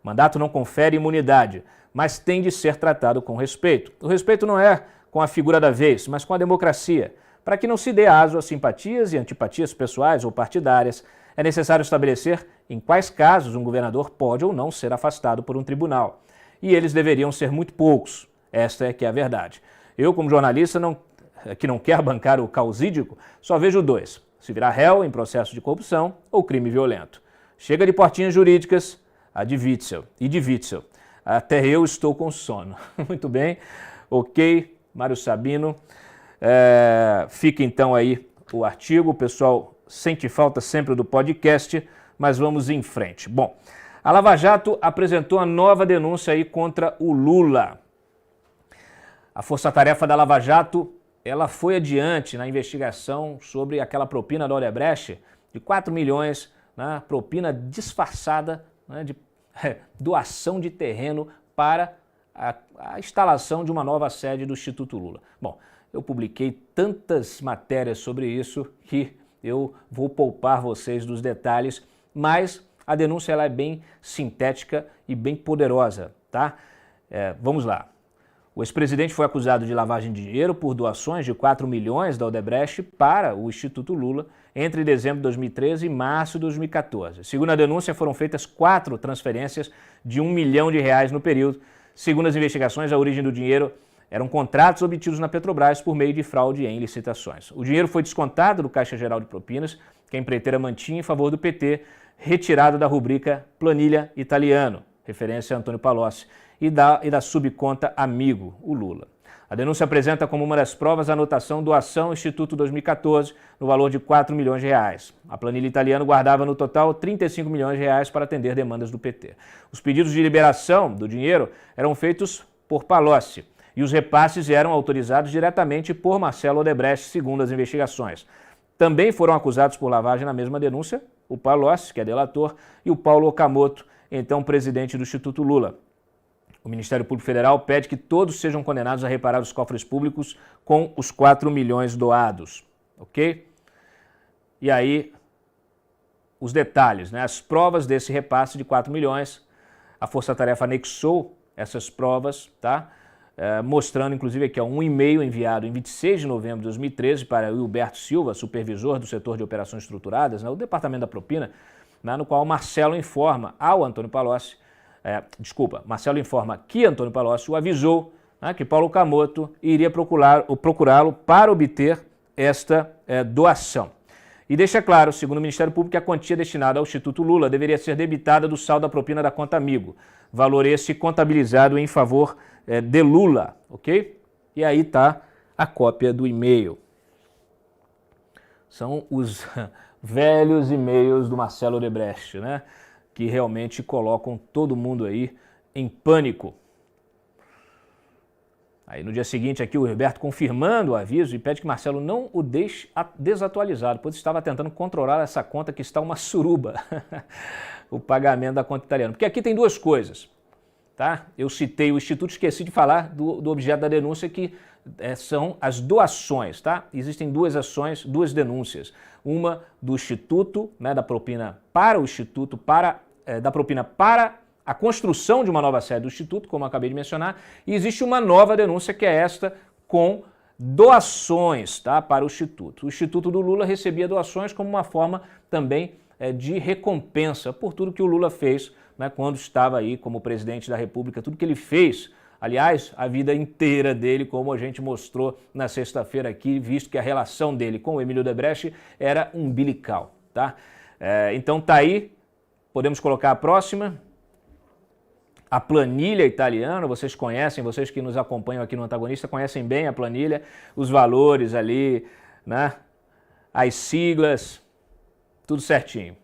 Mandato não confere imunidade, mas tem de ser tratado com respeito. O respeito não é com a figura da vez, mas com a democracia. Para que não se dê aso a simpatias e antipatias pessoais ou partidárias, é necessário estabelecer em quais casos um governador pode ou não ser afastado por um tribunal. E eles deveriam ser muito poucos. Esta é que é a verdade. Eu, como jornalista, que não quer bancar o causídico, só vejo dois: se virar réu em processo de corrupção ou crime violento. chega de portinhas jurídicas, a de Witzel e de Witzel. Até eu estou com sono. Muito bem, ok, Mário Sabino. Fica então aí o artigo, o pessoal sente falta sempre do podcast, mas vamos em frente. Bom, a Lava Jato apresentou a nova denúncia aí contra o Lula. A força-tarefa da Lava Jato, ela foi adiante na investigação sobre aquela propina da Odebrecht de 4 milhões, né, propina disfarçada, né, de doação de terreno para a instalação de uma nova sede do Instituto Lula. Bom, eu publiquei tantas matérias sobre isso que eu vou poupar vocês dos detalhes, mas a denúncia ela é bem sintética e bem poderosa, tá? Vamos lá. O ex-presidente foi acusado de lavagem de dinheiro por doações de 4 milhões da Odebrecht para o Instituto Lula entre dezembro de 2013 e março de 2014. Segundo a denúncia, foram feitas 4 transferências de R$1 milhão no período. Segundo as investigações, a origem do dinheiro eram contratos obtidos na Petrobras por meio de fraude em licitações. O dinheiro foi descontado do Caixa Geral de Propinas, que a empreiteira mantinha em favor do PT, retirado da rubrica Planilha Italiano, referência a Antônio Palocci, e da subconta Amigo, o Lula. A denúncia apresenta como uma das provas a anotação doação Instituto 2014 no valor de R$4 milhões. A planilha italiana guardava no total R$35 milhões para atender demandas do PT. Os pedidos de liberação do dinheiro eram feitos por Palocci e os repasses eram autorizados diretamente por Marcelo Odebrecht, segundo as investigações. Também foram acusados por lavagem na mesma denúncia o Palocci, que é delator, e o Paulo Okamoto, então presidente do Instituto Lula. O Ministério Público Federal pede que todos sejam condenados a reparar os cofres públicos com os 4 milhões doados, ok? E aí, os detalhes, né? As provas desse repasse de 4 milhões, a Força Tarefa anexou essas provas, tá? Mostrando, inclusive, aqui um e-mail enviado em 26 de novembro de 2013 para Hilberto Silva, supervisor do setor de operações estruturadas, né? O Departamento da Propina, né? No qual Marcelo informa ao Antônio Palocci, Marcelo informa que Antônio Palocci o avisou, né, que Paulo Okamoto iria procurá-lo para obter esta doação. E deixa claro, segundo o Ministério Público, que a quantia destinada ao Instituto Lula deveria ser debitada do saldo da propina da conta Amigo, valor esse contabilizado em favor de Lula, ok? E aí está a cópia do e-mail. São os velhos e-mails do Marcelo Odebrecht, né? Que realmente colocam todo mundo aí em pânico. Aí no dia seguinte aqui o Roberto confirmando o aviso e pede que Marcelo não o deixe desatualizado, pois estava tentando controlar essa conta que está uma suruba, o pagamento da conta italiana. Porque aqui tem duas coisas, tá? Eu citei o Instituto, esqueci de falar do objeto da denúncia, que são as doações, tá? Existem duas ações, duas denúncias. Uma do Instituto, né, da propina para o Instituto, da propina para a construção de uma nova sede do Instituto, como eu acabei de mencionar, e existe uma nova denúncia que é esta com doações, tá, para o Instituto. O Instituto do Lula recebia doações como uma forma também de recompensa por tudo que o Lula fez, né, quando estava aí como presidente da República, tudo que ele fez. Aliás, a vida inteira dele, como a gente mostrou na sexta-feira aqui, visto que a relação dele com o Emílio Odebrecht era umbilical, tá? Então tá aí, podemos colocar a próxima. A planilha italiana, vocês conhecem, vocês que nos acompanham aqui no Antagonista, conhecem bem a planilha, os valores ali, né? As siglas, tudo certinho.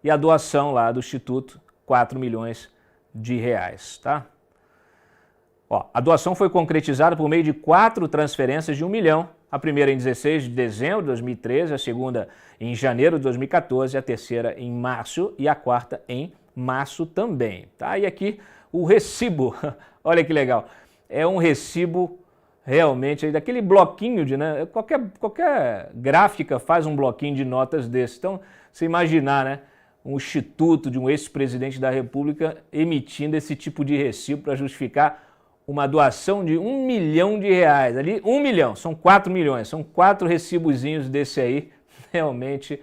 E a doação lá do Instituto, 4 milhões de reais, tá? Ó, a doação foi concretizada por meio de 4 transferências de 1 milhão, a primeira em 16 de dezembro de 2013, a segunda em janeiro de 2014, a terceira em março e a quarta em março também, tá? E aqui o recibo, olha que legal, é um recibo realmente daquele bloquinho de, né? Qualquer gráfica faz um bloquinho de notas desse. Então, você imaginar, né? Um instituto de um ex-presidente da República emitindo esse tipo de recibo para justificar uma doação de 1 milhão de reais. Ali, 1 milhão, são 4 milhões, são 4 recibozinhos desse aí, realmente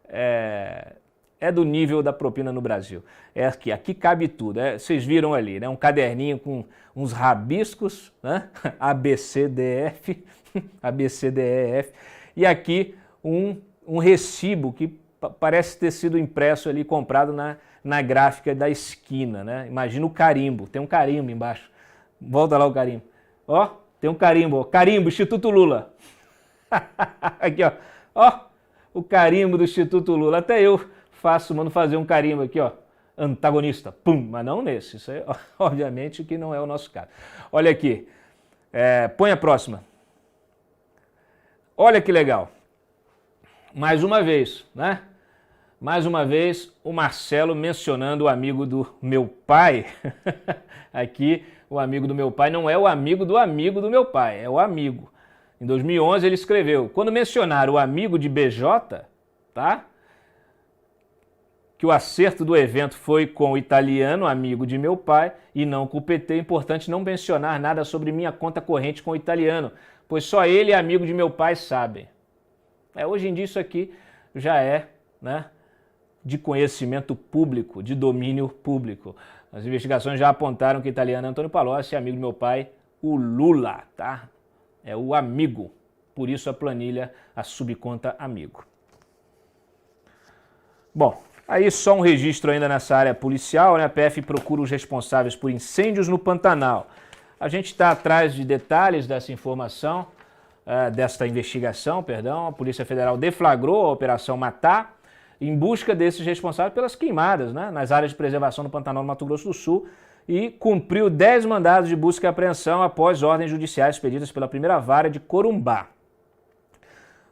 é do nível da propina no Brasil. Aqui cabe tudo, vocês viram ali, né? Um caderninho com uns rabiscos, né? A, B, C, D, F, A, B, C, D, E, F, e aqui um recibo que parece ter sido impresso ali, comprado na gráfica da esquina, né? Imagina o carimbo, tem um carimbo embaixo. Volta lá o carimbo. Ó, tem um carimbo, ó. Carimbo, Instituto Lula. Aqui, ó. Ó, o carimbo do Instituto Lula. Até eu mando fazer um carimbo aqui, ó. Antagonista. Pum, mas não nesse. Isso aí, obviamente, que não é o nosso caso. Olha aqui. Põe a próxima. Olha que legal. Mais uma vez, né? Mais uma vez, o Marcelo mencionando o amigo do meu pai. Aqui, o amigo do meu pai não é o amigo do meu pai, é o amigo. Em 2011 ele escreveu, quando mencionar o amigo de BJ, tá? Que o acerto do evento foi com o italiano, amigo de meu pai, e não com o PT, é importante não mencionar nada sobre minha conta corrente com o italiano, pois só ele e amigo de meu pai sabem. Hoje em dia isso aqui já é, né, de conhecimento público, de domínio público. As investigações já apontaram que o italiano Antônio Palocci é amigo do meu pai, o Lula, tá? É o amigo, por isso a planilha, a subconta amigo. Bom, aí só um registro ainda nessa área policial, né? A PF procura os responsáveis por incêndios no Pantanal. A gente está atrás de detalhes dessa informação, desta investigação, perdão. A Polícia Federal deflagrou a Operação Matar em busca desses responsáveis pelas queimadas, né, nas áreas de preservação do Pantanal no Mato Grosso do Sul e cumpriu 10 mandados de busca e apreensão após ordens judiciais expedidas pela primeira vara de Corumbá.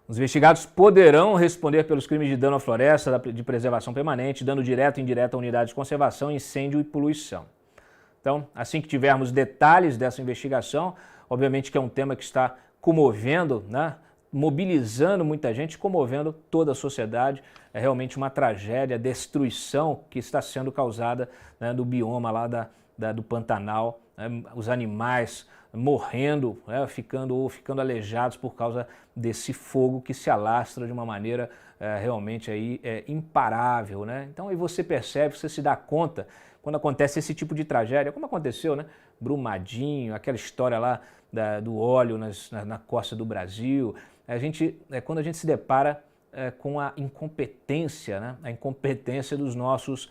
Os investigados poderão responder pelos crimes de dano à floresta, de preservação permanente, dano direto e indireto a unidades de conservação, incêndio e poluição. Então, assim que tivermos detalhes dessa investigação, obviamente que é um tema que está comovendo, né, mobilizando muita gente, comovendo toda a sociedade. É realmente uma tragédia, a destruição que está sendo causada, né, do bioma lá do Pantanal, né, os animais morrendo, né, ficando aleijados por causa desse fogo que se alastra de uma maneira realmente aí, imparável, né? Então aí você percebe, você se dá conta quando acontece esse tipo de tragédia, como aconteceu, né? Brumadinho, aquela história lá do óleo na costa do Brasil. Quando a gente se depara com a incompetência, né? A incompetência dos nossos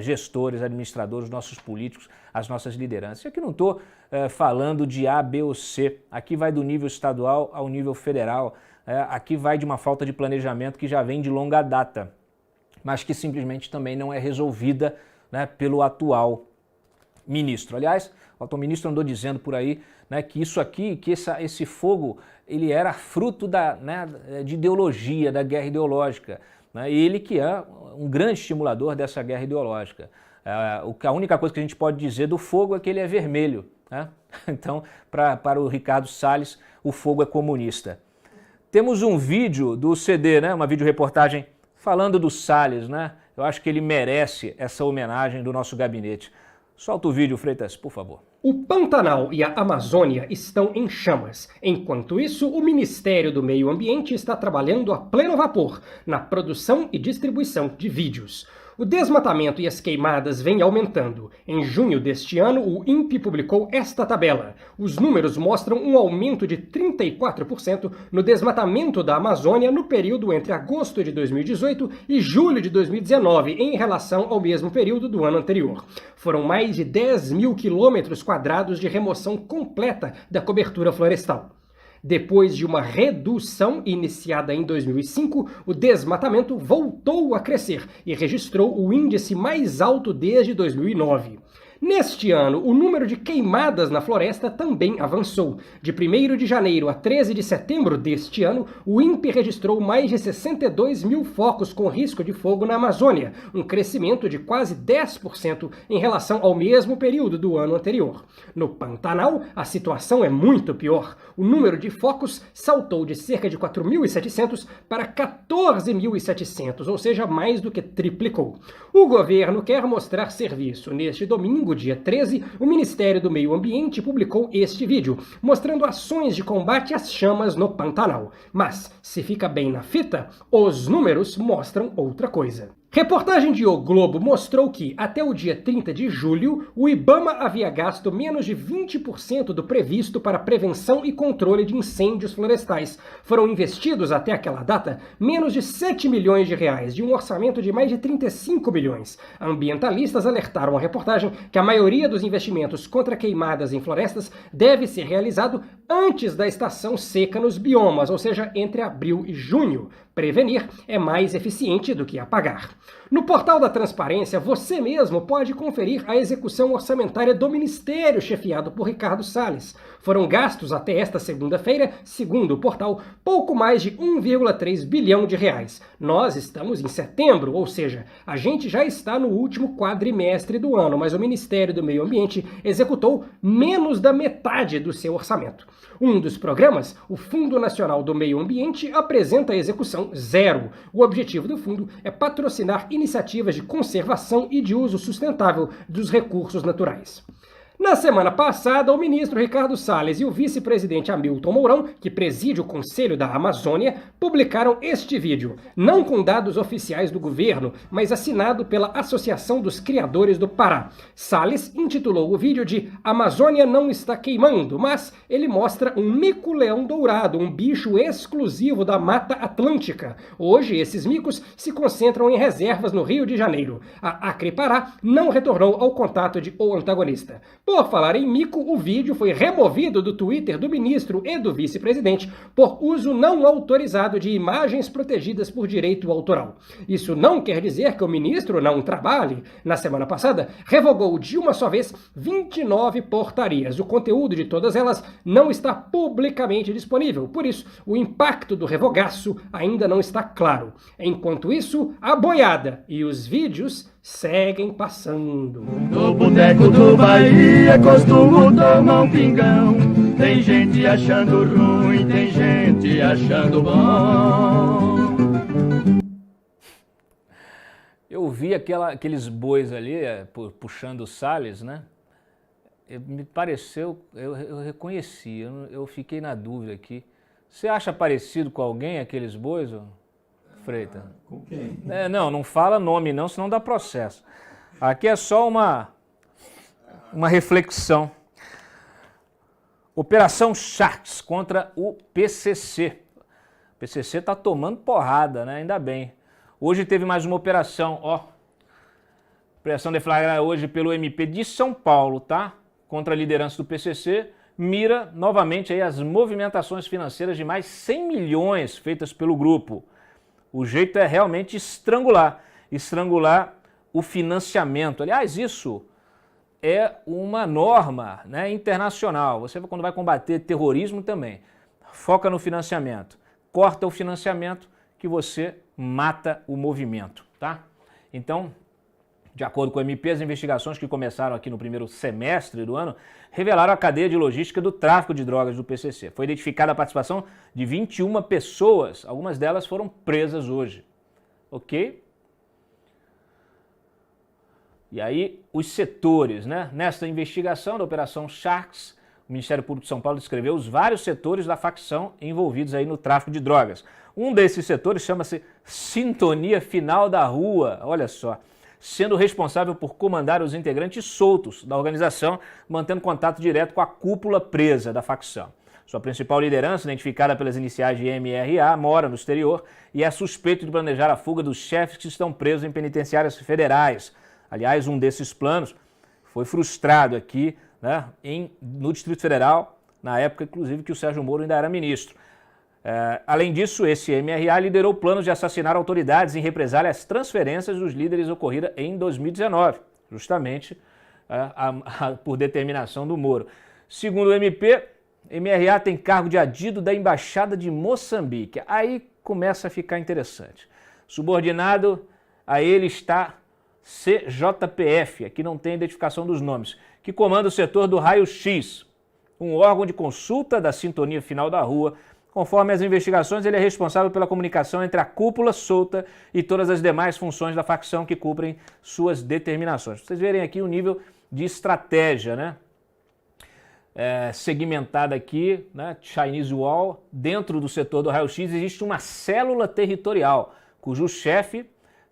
gestores, administradores, nossos políticos, as nossas lideranças. E aqui não estou falando de A, B ou C, aqui vai do nível estadual ao nível federal, aqui vai de uma falta de planejamento que já vem de longa data, mas que simplesmente também não é resolvida, né, pelo atual ministro. Aliás, o atual ministro andou dizendo por aí, né, que isso aqui, que esse fogo, ele era fruto de ideologia, da guerra ideológica. Né, ele que é um grande estimulador dessa guerra ideológica. A única coisa que a gente pode dizer do fogo é que ele é vermelho. Né? Então, para o Ricardo Salles, o fogo é comunista. Temos um vídeo do CD, né, uma videoreportagem falando do Salles, né? Eu acho que ele merece essa homenagem do nosso gabinete. Solta o vídeo, Freitas, por favor. O Pantanal e a Amazônia estão em chamas. Enquanto isso, o Ministério do Meio Ambiente está trabalhando a pleno vapor na produção e distribuição de vídeos. O desmatamento e as queimadas vêm aumentando. Em junho deste ano, o INPE publicou esta tabela. Os números mostram um aumento de 34% no desmatamento da Amazônia no período entre agosto de 2018 e julho de 2019, em relação ao mesmo período do ano anterior. Foram mais de 10 mil quilômetros quadrados de remoção completa da cobertura florestal. Depois de uma redução iniciada em 2005, o desmatamento voltou a crescer e registrou o índice mais alto desde 2009. Neste ano, o número de queimadas na floresta também avançou. De 1º de janeiro a 13 de setembro deste ano, o INPE registrou mais de 62 mil focos com risco de fogo na Amazônia, um crescimento de quase 10% em relação ao mesmo período do ano anterior. No Pantanal, a situação é muito pior. O número de focos saltou de cerca de 4.700 para 14.700, ou seja, mais do que triplicou. O governo quer mostrar serviço. Neste domingo, dia 13, o Ministério do Meio Ambiente publicou este vídeo, mostrando ações de combate às chamas no Pantanal. Mas, se fica bem na fita, os números mostram outra coisa. Reportagem de O Globo mostrou que, até o dia 30 de julho, o IBAMA havia gasto menos de 20% do previsto para prevenção e controle de incêndios florestais. Foram investidos, até aquela data, menos de 7 milhões de reais, de um orçamento de mais de 35 milhões. Ambientalistas alertaram à reportagem que a maioria dos investimentos contra queimadas em florestas deve ser realizado antes da estação seca nos biomas, ou seja, entre abril e junho. Prevenir é mais eficiente do que apagar. No portal da Transparência, você mesmo pode conferir a execução orçamentária do Ministério, chefiado por Ricardo Salles. Foram gastos até esta segunda-feira, segundo o portal, pouco mais de 1,3 bilhão de reais. Nós estamos em setembro, ou seja, a gente já está no último quadrimestre do ano, mas o Ministério do Meio Ambiente executou menos da metade do seu orçamento. Um dos programas, o Fundo Nacional do Meio Ambiente, apresenta a execução zero. O objetivo do fundo é patrocinar iniciativas de conservação e de uso sustentável dos recursos naturais. Na semana passada, o ministro Ricardo Salles e o vice-presidente Hamilton Mourão, que preside o Conselho da Amazônia, publicaram este vídeo, não com dados oficiais do governo, mas assinado pela Associação dos Criadores do Pará. Salles intitulou o vídeo de "Amazônia não está queimando", mas ele mostra um mico-leão dourado, um bicho exclusivo da Mata Atlântica. Hoje, esses micos se concentram em reservas no Rio de Janeiro. A Acre Pará não retornou ao contato de O Antagonista. Por falar em mico, o vídeo foi removido do Twitter do ministro e do vice-presidente por uso não autorizado de imagens protegidas por direito autoral. Isso não quer dizer que o ministro não trabalhe. Na semana passada, revogou de uma só vez 29 portarias. O conteúdo de todas elas não está publicamente disponível, por isso o impacto do revogaço ainda não está claro. Enquanto isso, a boiada e os vídeos seguem passando. No boteco do Bahia costumo tomar um pingão. Tem gente achando ruim, tem gente achando bom. Eu vi aqueles bois ali, puxando o Salles, né? Me pareceu, eu reconheci, eu fiquei na dúvida aqui. Você acha parecido com alguém aqueles bois, Freitas? Com quem? Não fala nome não, senão dá processo. Aqui é só uma reflexão. Operação Sharks contra o PCC. O PCC está tomando porrada, né? Ainda bem. Hoje teve mais uma operação, operação deflagrada hoje pelo MP de São Paulo, tá? Contra a liderança do PCC, mira novamente aí as movimentações financeiras de mais 100 milhões feitas pelo grupo. O jeito é realmente estrangular o financiamento. Aliás, isso é uma norma, né, internacional. Você, quando vai combater terrorismo também, foca no financiamento. Corta o financiamento que você mata o movimento, tá? Então, de acordo com o MP, as investigações que começaram aqui no primeiro semestre do ano revelaram a cadeia de logística do tráfico de drogas do PCC. Foi identificada a participação de 21 pessoas, algumas delas foram presas hoje. Ok? E aí, os setores, né? Nesta investigação da Operação Sharks, o Ministério Público de São Paulo descreveu os vários setores da facção envolvidos aí no tráfico de drogas. Um desses setores chama-se Sintonia Final da Rua, olha só, sendo responsável por comandar os integrantes soltos da organização, mantendo contato direto com a cúpula presa da facção. Sua principal liderança, identificada pelas iniciais de MRA, mora no exterior e é suspeito de planejar a fuga dos chefes que estão presos em penitenciárias federais. Aliás, um desses planos foi frustrado aqui, né, no Distrito Federal, na época, inclusive, que o Sérgio Moro ainda era ministro. Além disso, esse MRA liderou planos de assassinar autoridades em represália às transferências dos líderes ocorridas em 2019, justamente por determinação do Moro. Segundo o MP, MRA tem cargo de adido da Embaixada de Moçambique. Aí começa a ficar interessante. Subordinado a ele está CJPF, aqui não tem identificação dos nomes, que comanda o setor do raio-x, um órgão de consulta da Sintonia Final da Rua. Conforme as investigações, ele é responsável pela comunicação entre a cúpula solta e todas as demais funções da facção que cumprem suas determinações. Vocês verem aqui o nível de estratégia, né? Segmentada aqui, né? Chinese Wall, dentro do setor do raio-x existe uma célula territorial, cujo chefe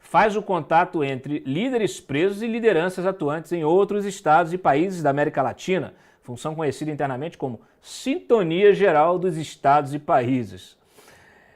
faz o contato entre líderes presos e lideranças atuantes em outros estados e países da América Latina, função conhecida internamente como Sintonia Geral dos Estados e Países.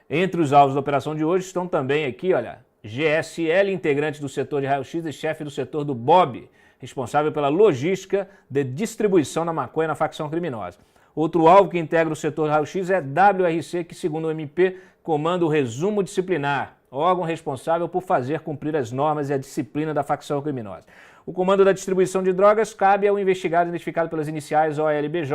Entre os alvos da operação de hoje estão também aqui, olha, GSL, integrante do setor de raio-x e chefe do setor do BOB, responsável pela logística de distribuição da maconha na facção criminosa. Outro alvo que integra o setor raio-x é WRC, que, segundo o MP, comanda o resumo disciplinar, órgão responsável por fazer cumprir as normas e a disciplina da facção criminosa. O comando da distribuição de drogas cabe ao investigado identificado pelas iniciais OLBJ,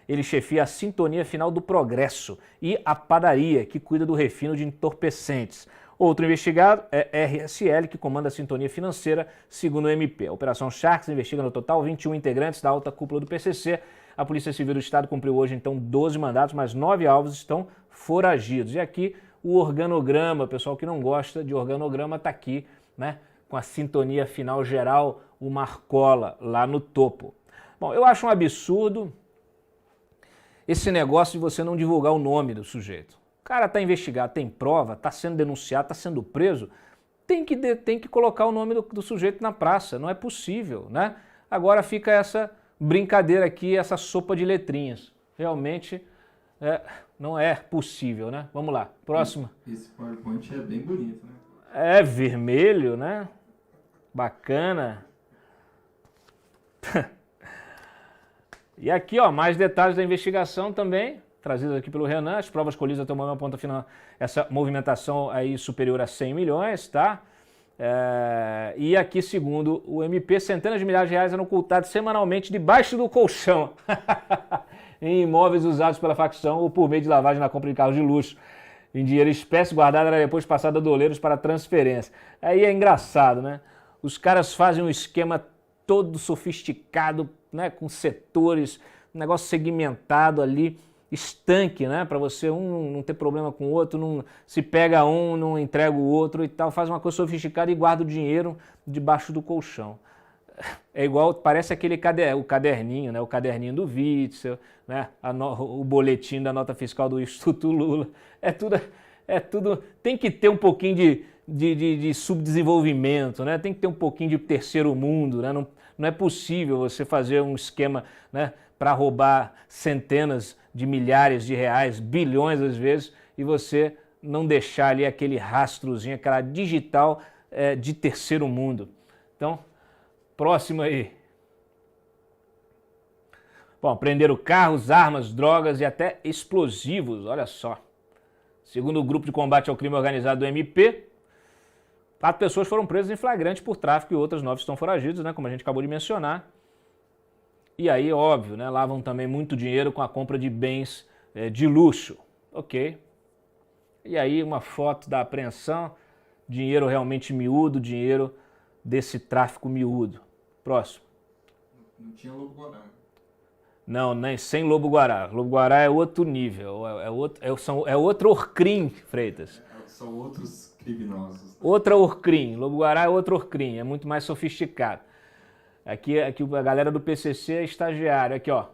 ele chefia a Sintonia Final do Progresso e a Padaria, que cuida do refino de entorpecentes. Outro investigado é RSL, que comanda a Sintonia Financeira, segundo o MP. A Operação Sharks investiga no total 21 integrantes da alta cúpula do PCC. A Polícia Civil do Estado cumpriu hoje, então, 12 mandatos, mas 9 alvos estão foragidos. E aqui o organograma, o pessoal que não gosta de organograma está aqui, né, com a Sintonia Final Geral, o Marcola, lá no topo. Bom, eu acho um absurdo esse negócio de você não divulgar o nome do sujeito. O cara está investigado, tem prova, está sendo denunciado, está sendo preso, tem que colocar o nome do sujeito na praça, não é possível, né? Agora fica essa brincadeira aqui, essa sopa de letrinhas. Realmente não é possível, né? Vamos lá, próxima. Esse PowerPoint é bem bonito, né? É vermelho, né? Bacana. E aqui, ó, mais detalhes da investigação também, trazidos aqui pelo Renan. As provas colhidas até o momento apontam final essa movimentação aí superior a 100 milhões, tá? E aqui, segundo o MP, centenas de milhares de reais eram ocultados semanalmente debaixo do colchão em imóveis usados pela facção ou por meio de lavagem na compra de carros de luxo. Em dinheiro espécie guardado era depois passado a doleiros para transferência. Aí é engraçado, né? Os caras fazem um esquema todo sofisticado, né, com setores, um negócio segmentado ali, estanque, né, para você não ter problema com o outro, se pega um, não entrega o outro e tal, faz uma coisa sofisticada e guarda o dinheiro debaixo do colchão. É igual, parece aquele o caderninho, né, o caderninho do Witzel, né, o boletim da nota fiscal do Instituto Lula, é tudo, tem que ter um pouquinho de subdesenvolvimento, né, tem que ter um pouquinho de terceiro mundo, né, não é possível você fazer um esquema, né, para roubar centenas de milhares de reais, bilhões às vezes, e você não deixar ali aquele rastrozinho, aquela digital de terceiro mundo. Então, próximo aí. Bom, prenderam carros, armas, drogas e até explosivos, olha só. Segundo o Grupo de Combate ao Crime Organizado do MP, 4 pessoas foram presas em flagrante por tráfico e outras 9 estão foragidas, né, como a gente acabou de mencionar. E aí, óbvio, né, lavam também muito dinheiro com a compra de bens de luxo. Ok. E aí uma foto da apreensão, dinheiro realmente miúdo, dinheiro desse tráfico miúdo. Próximo. Não tinha lobo-guará. Não, nem sem lobo-guará. Lobo-guará é outro nível, é outro Orcrim, Freitas. São outros criminosos. Outra Orcrim, lobo-guará é outro Orcrim, é muito mais sofisticado. Aqui a galera do PCC é estagiário, aqui ó.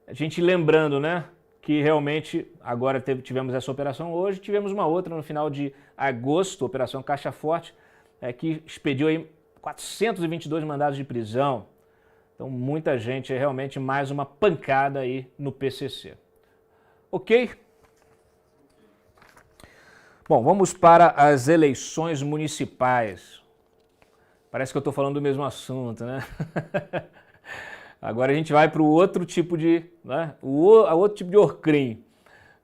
A gente lembrando, né, que realmente agora tivemos essa operação hoje, tivemos uma outra no final de agosto, Operação Caixa Forte, que expediu aí 422 mandados de prisão. Então muita gente, é realmente mais uma pancada aí no PCC. Ok? Bom, vamos para as eleições municipais. Parece que eu estou falando do mesmo assunto, né? Agora a gente vai para o outro tipo de, né? Outro tipo de Orcrim.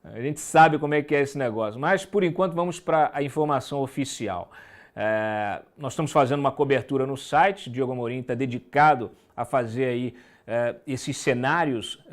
A gente sabe como é que é esse negócio, mas por enquanto vamos para a informação oficial. Nós estamos fazendo uma cobertura no site, Diogo Amorim está dedicado a fazer aí esses cenários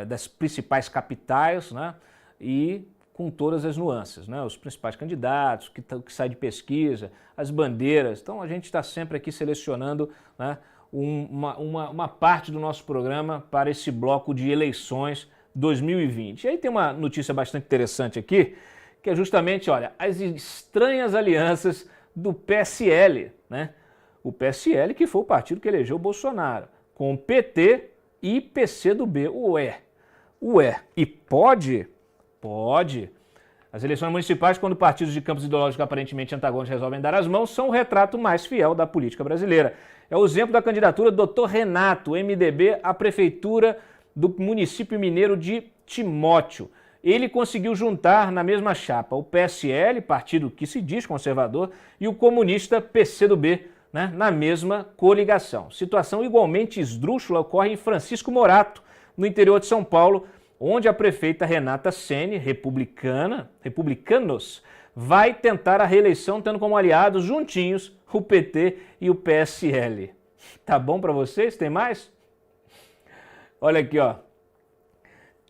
das principais capitais, né? E com todas as nuances, né? Os principais candidatos, o que sai de pesquisa, as bandeiras. Então a gente está sempre aqui selecionando, né, uma parte do nosso programa para esse bloco de eleições 2020. E aí tem uma notícia bastante interessante aqui, que é justamente, olha, as estranhas alianças do PSL, né? O PSL que foi o partido que elegeu o Bolsonaro, com o PT e PCdoB. Ué, e pode, As eleições municipais, quando partidos de campos ideológicos aparentemente antagônicos resolvem dar as mãos, são o retrato mais fiel da política brasileira. É o exemplo da candidatura do Dr. Renato, MDB, à prefeitura do município mineiro de Timóteo. Ele conseguiu juntar na mesma chapa o PSL, partido que se diz conservador, e o comunista PCdoB, né, na mesma coligação. Situação igualmente esdrúxula ocorre em Francisco Morato, no interior de São Paulo, onde a prefeita Renata Ceni, republicanos, vai tentar a reeleição tendo como aliados juntinhos o PT e o PSL. Tá bom para vocês? Tem mais? Olha aqui, ó.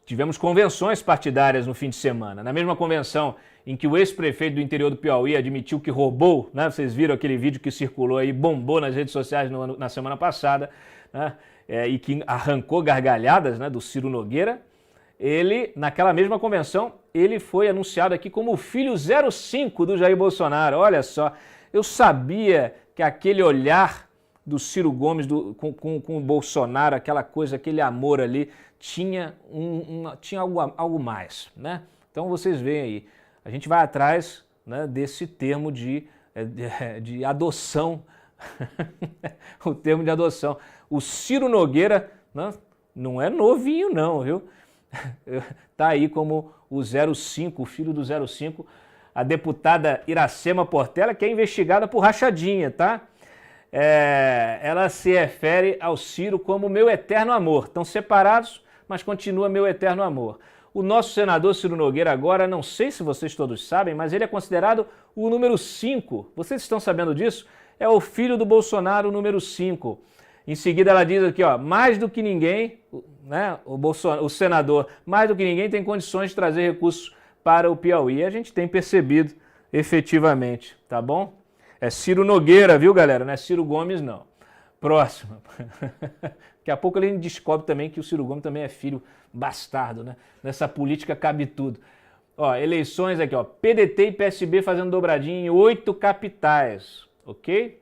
Tivemos convenções partidárias no fim de semana. Na mesma convenção em que o ex-prefeito do interior do Piauí admitiu que roubou, né? Vocês viram aquele vídeo que circulou aí, bombou nas redes sociais na semana passada, né? E que arrancou gargalhadas, né, do Ciro Nogueira. Ele, naquela mesma convenção, ele foi anunciado aqui como o filho 05 do Jair Bolsonaro. Olha só, eu sabia que aquele olhar do Ciro Gomes com o Bolsonaro, aquela coisa, aquele amor ali, tinha algo mais, né? Então vocês veem aí, a gente vai atrás, né, desse termo de adoção, o termo de adoção. O Ciro Nogueira, né, não é novinho não, viu? Tá aí como o 05, o filho do 05, a deputada Iracema Portela, que é investigada por rachadinha, tá? Ela se refere ao Ciro como meu eterno amor. Estão separados, mas continua meu eterno amor. O nosso senador Ciro Nogueira agora, não sei se vocês todos sabem, mas ele é considerado o número 5. Vocês estão sabendo disso? É o filho do Bolsonaro, número 5. Em seguida ela diz aqui, ó, mais do que ninguém, né, o senador, mais do que ninguém tem condições de trazer recursos para o Piauí. E a gente tem percebido efetivamente, tá bom? É Ciro Nogueira, viu, galera? Não é Ciro Gomes, não. Próximo. Daqui a pouco ele descobre também que o Ciro Gomes também é filho bastardo, né? Nessa política cabe tudo. Ó, eleições aqui, ó. PDT e PSB fazendo dobradinha em 8 capitais, ok?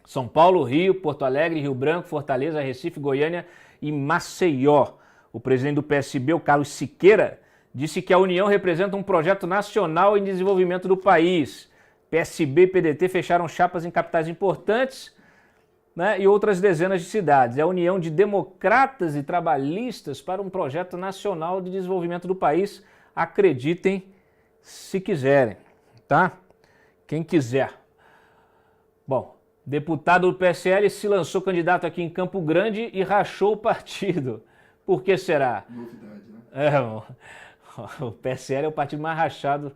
São Paulo, Rio, Porto Alegre, Rio Branco, Fortaleza, Recife, Goiânia e Maceió. O presidente do PSB, o Carlos Siqueira, disse que a União representa um projeto nacional em desenvolvimento do país. PSB e PDT fecharam chapas em capitais importantes, né, e outras dezenas de cidades. É a união de democratas e trabalhistas para um projeto nacional de desenvolvimento do país. Acreditem se quiserem, tá? Quem quiser. Bom, deputado do PSL se lançou candidato aqui em Campo Grande e rachou o partido. Por que será? Novidade, né? O PSL é o partido mais rachado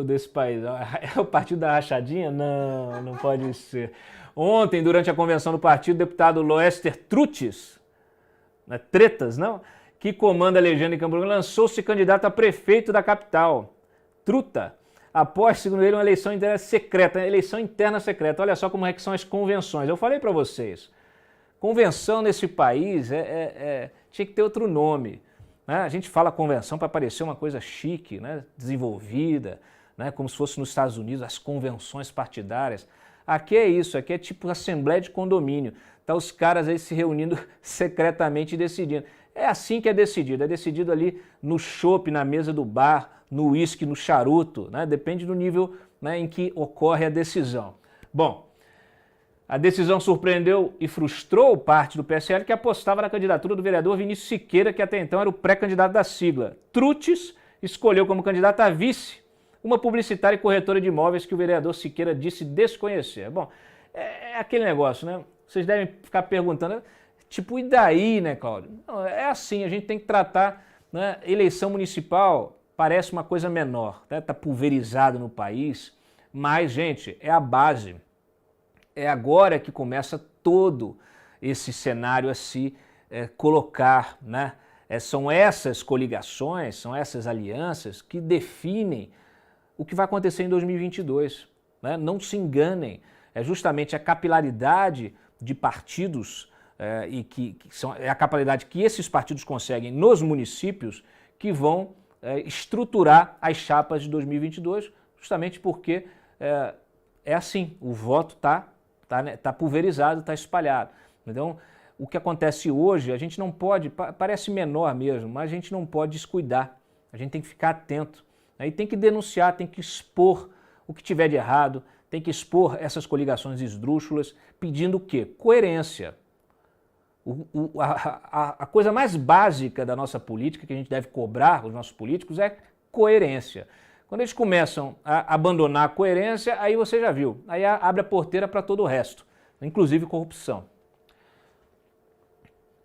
desse país. É o partido da rachadinha? Não, não pode ser. Ontem, durante a convenção do partido, o deputado Loester Trutis, né, Tretas, não? Que comanda a legenda em Campo Grande, lançou-se candidato a prefeito da capital. Truta, após, segundo ele, uma eleição interna secreta. Olha só como é que são as convenções. Eu falei para vocês, convenção nesse país tinha que ter outro nome. Né? A gente fala convenção para parecer uma coisa chique, né? Desenvolvida, né? Como se fosse nos Estados Unidos, as convenções partidárias. Aqui é isso, aqui é tipo assembleia de condomínio. Tá os caras aí se reunindo secretamente e decidindo. É assim que é decidido ali no chopp, na mesa do bar, no uísque, no charuto, né? Depende do nível, né, em que ocorre a decisão. Bom, a decisão surpreendeu e frustrou parte do PSL que apostava na candidatura do vereador Vinícius Siqueira, que até então era o pré-candidato da sigla. Trutis escolheu como candidata a vice uma publicitária e corretora de imóveis que o vereador Siqueira disse desconhecer. Bom, é aquele negócio, né? Vocês devem ficar perguntando, tipo, e daí, né, Cláudio? Não, é assim, a gente tem que tratar, né, eleição municipal parece uma coisa menor, né? Tá pulverizado no país, mas, gente, é a base. É agora que começa todo esse cenário a se colocar, né? São essas coligações, são essas alianças que definem o que vai acontecer em 2022. Né? Não se enganem, é justamente a capilaridade de partidos é a capilaridade que esses partidos conseguem nos municípios que vão estruturar as chapas de 2022, justamente porque é assim, o voto tá pulverizado, está espalhado. Então, o que acontece hoje, a gente não pode, parece menor mesmo, mas a gente não pode descuidar, a gente tem que ficar atento. Aí tem que denunciar, tem que expor o que tiver de errado, tem que expor essas coligações esdrúxulas, pedindo o quê? Coerência. A coisa mais básica da nossa política, que a gente deve cobrar os nossos políticos, é coerência. Quando eles começam a abandonar a coerência, aí você já viu, aí abre a porteira para todo o resto, inclusive corrupção.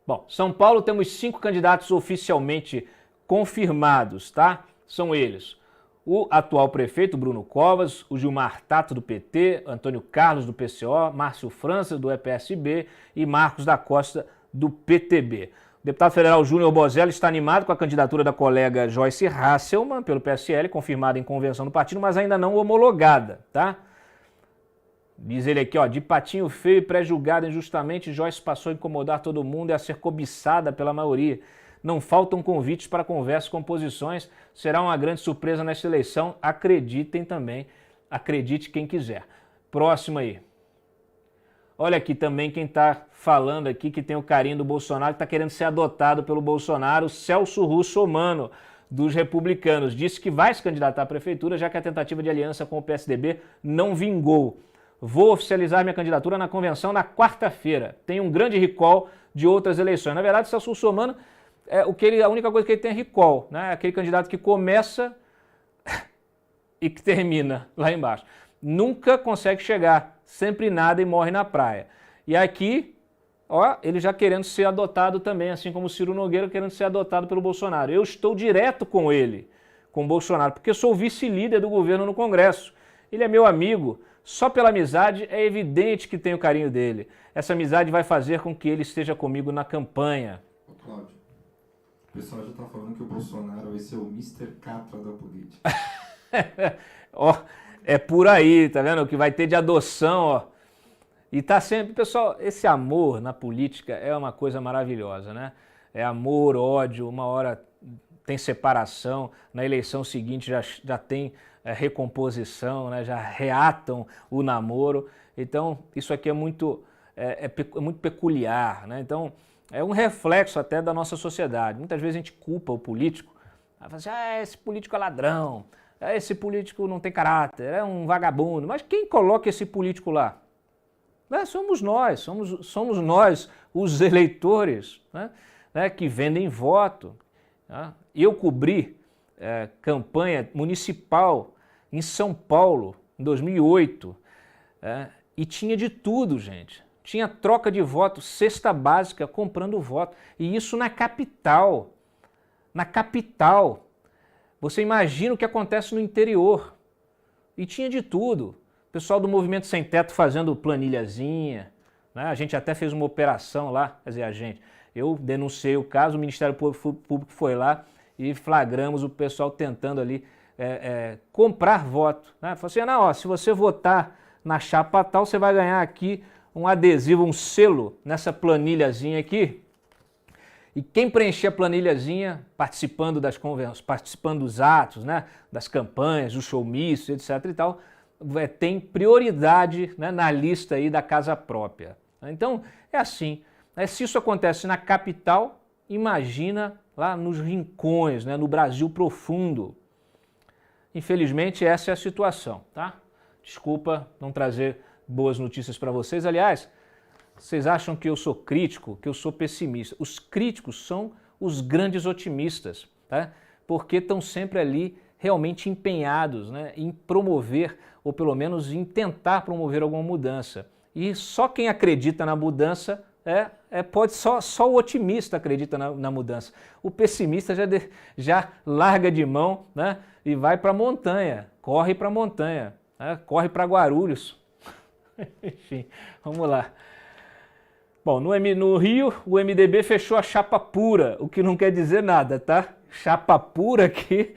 Bom, São Paulo temos 5 candidatos oficialmente confirmados, tá? São eles: o atual prefeito Bruno Covas, o Gilmar Tato do PT, Antônio Carlos do PCO, Márcio França do EPSB e Marcos da Costa do PTB. O deputado federal Júnior Bozelli está animado com a candidatura da colega Joyce Hasselmann pelo PSL, confirmada em convenção do partido, mas ainda não homologada, tá? Diz ele aqui, ó, de patinho feio e pré-julgado injustamente, Joyce passou a incomodar todo mundo e a ser cobiçada pela maioria. Não faltam convites para conversas com oposições. Será uma grande surpresa nesta eleição. Acreditem também. Acredite quem quiser. Próximo aí. Olha aqui também quem está falando aqui que tem o carinho do Bolsonaro, que está querendo ser adotado pelo Bolsonaro, Celso Russomano, dos republicanos. Disse que vai se candidatar à prefeitura, já que a tentativa de aliança com o PSDB não vingou. Vou oficializar minha candidatura na convenção na quarta-feira. Tem um grande recall de outras eleições. Na verdade, Celso Russomano, a única coisa que ele tem é recall, né? Aquele candidato que começa e que termina lá embaixo. Nunca consegue chegar, sempre nada e morre na praia. E aqui, ó, ele já querendo ser adotado também, assim como o Ciro Nogueira querendo ser adotado pelo Bolsonaro. Eu estou direto com ele, com o Bolsonaro, porque sou vice-líder do governo no Congresso. Ele é meu amigo. Só pela amizade é evidente que tenho o carinho dele. Essa amizade vai fazer com que ele esteja comigo na campanha. Ô, Cláudio, o pessoal já está falando que o Bolsonaro vai ser o Mr. Catra da política. Ó, é por aí, tá vendo? O que vai ter de adoção, ó. E tá sempre, pessoal, esse amor na política é uma coisa maravilhosa, né? É amor, ódio, uma hora tem separação, na eleição seguinte já tem recomposição, né? Já reatam o namoro. Então, isso aqui é muito peculiar, né? Então, é um reflexo até da nossa sociedade. Muitas vezes a gente culpa o político, fala assim, esse político é ladrão, esse político não tem caráter, é um vagabundo. Mas quem coloca esse político lá? Somos nós, somos nós, os eleitores, né, que vendem voto. Né? Eu cobri campanha municipal em São Paulo, em 2008, e tinha de tudo, gente. Tinha troca de voto, cesta básica, comprando voto. E isso na capital. Na capital. Você imagina o que acontece no interior. E tinha de tudo. O pessoal do Movimento Sem Teto fazendo planilhazinha, né? A gente até fez uma operação lá, quer dizer, eu denunciei o caso, o Ministério Público foi lá e flagramos o pessoal tentando ali comprar voto. Né? Falou assim, não, ó, se você votar na chapa tal, você vai ganhar aqui um adesivo, um selo nessa planilhazinha aqui. E quem preencher a planilhazinha, participando das convenções, participando dos atos, né, das campanhas, do showmício, etc. e tal, tem prioridade, né, na lista aí da casa própria. Então, é assim. Né, se isso acontece na capital, imagina lá nos rincões, né, no Brasil profundo. Infelizmente, essa é a situação, tá? Desculpa não trazer boas notícias para vocês. Aliás, vocês acham que eu sou crítico, que eu sou pessimista. Os críticos são os grandes otimistas, tá? Porque estão sempre ali realmente empenhados, né, em promover, ou pelo menos em tentar promover alguma mudança. E só quem acredita na mudança, só o otimista acredita na mudança. O pessimista já larga de mão, né, e vai para a montanha, corre para a montanha, né, corre para Guarulhos. Enfim, vamos lá. Bom, no Rio, o MDB fechou a chapa pura, o que não quer dizer nada, tá? Chapa pura aqui,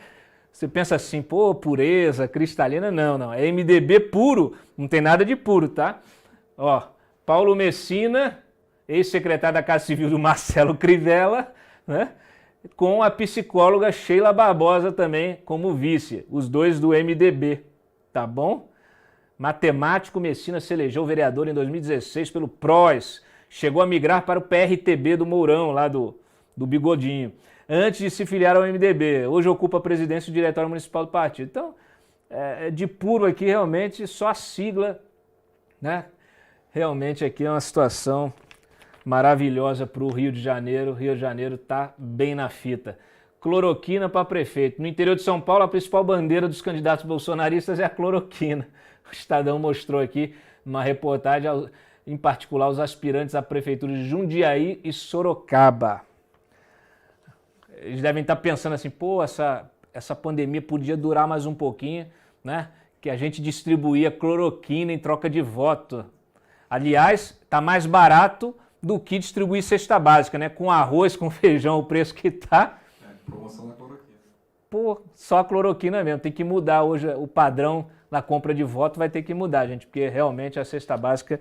você pensa assim, pô, pureza, cristalina, não, é MDB puro, não tem nada de puro, tá? Ó, Paulo Messina, ex-secretário da Casa Civil do Marcelo Crivella, né? Com a psicóloga Sheila Barbosa também como vice, os dois do MDB, tá bom? Matemático Messina se elegeu vereador em 2016 pelo PROS, chegou a migrar para o PRTB do Mourão, lá do Bigodinho. antes de se filiar ao MDB. Hoje ocupa a presidência do Diretório Municipal do partido. Então, de puro aqui, realmente, só a sigla, né? Realmente aqui é uma situação maravilhosa para o Rio de Janeiro. O Rio de Janeiro está bem na fita. Cloroquina para prefeito. No interior de São Paulo, a principal bandeira dos candidatos bolsonaristas é a cloroquina. O Estadão mostrou aqui uma reportagem, em particular, os aspirantes à prefeitura de Jundiaí e Sorocaba. Eles devem estar pensando assim, pô, essa pandemia podia durar mais um pouquinho, né? Que a gente distribuía cloroquina em troca de voto. Aliás, está mais barato do que distribuir cesta básica, né? Com arroz, com feijão, o preço que está. Promoção da cloroquina. Pô, só a cloroquina mesmo. Tem que mudar hoje o padrão na compra de voto, vai ter que mudar, gente, porque realmente a cesta básica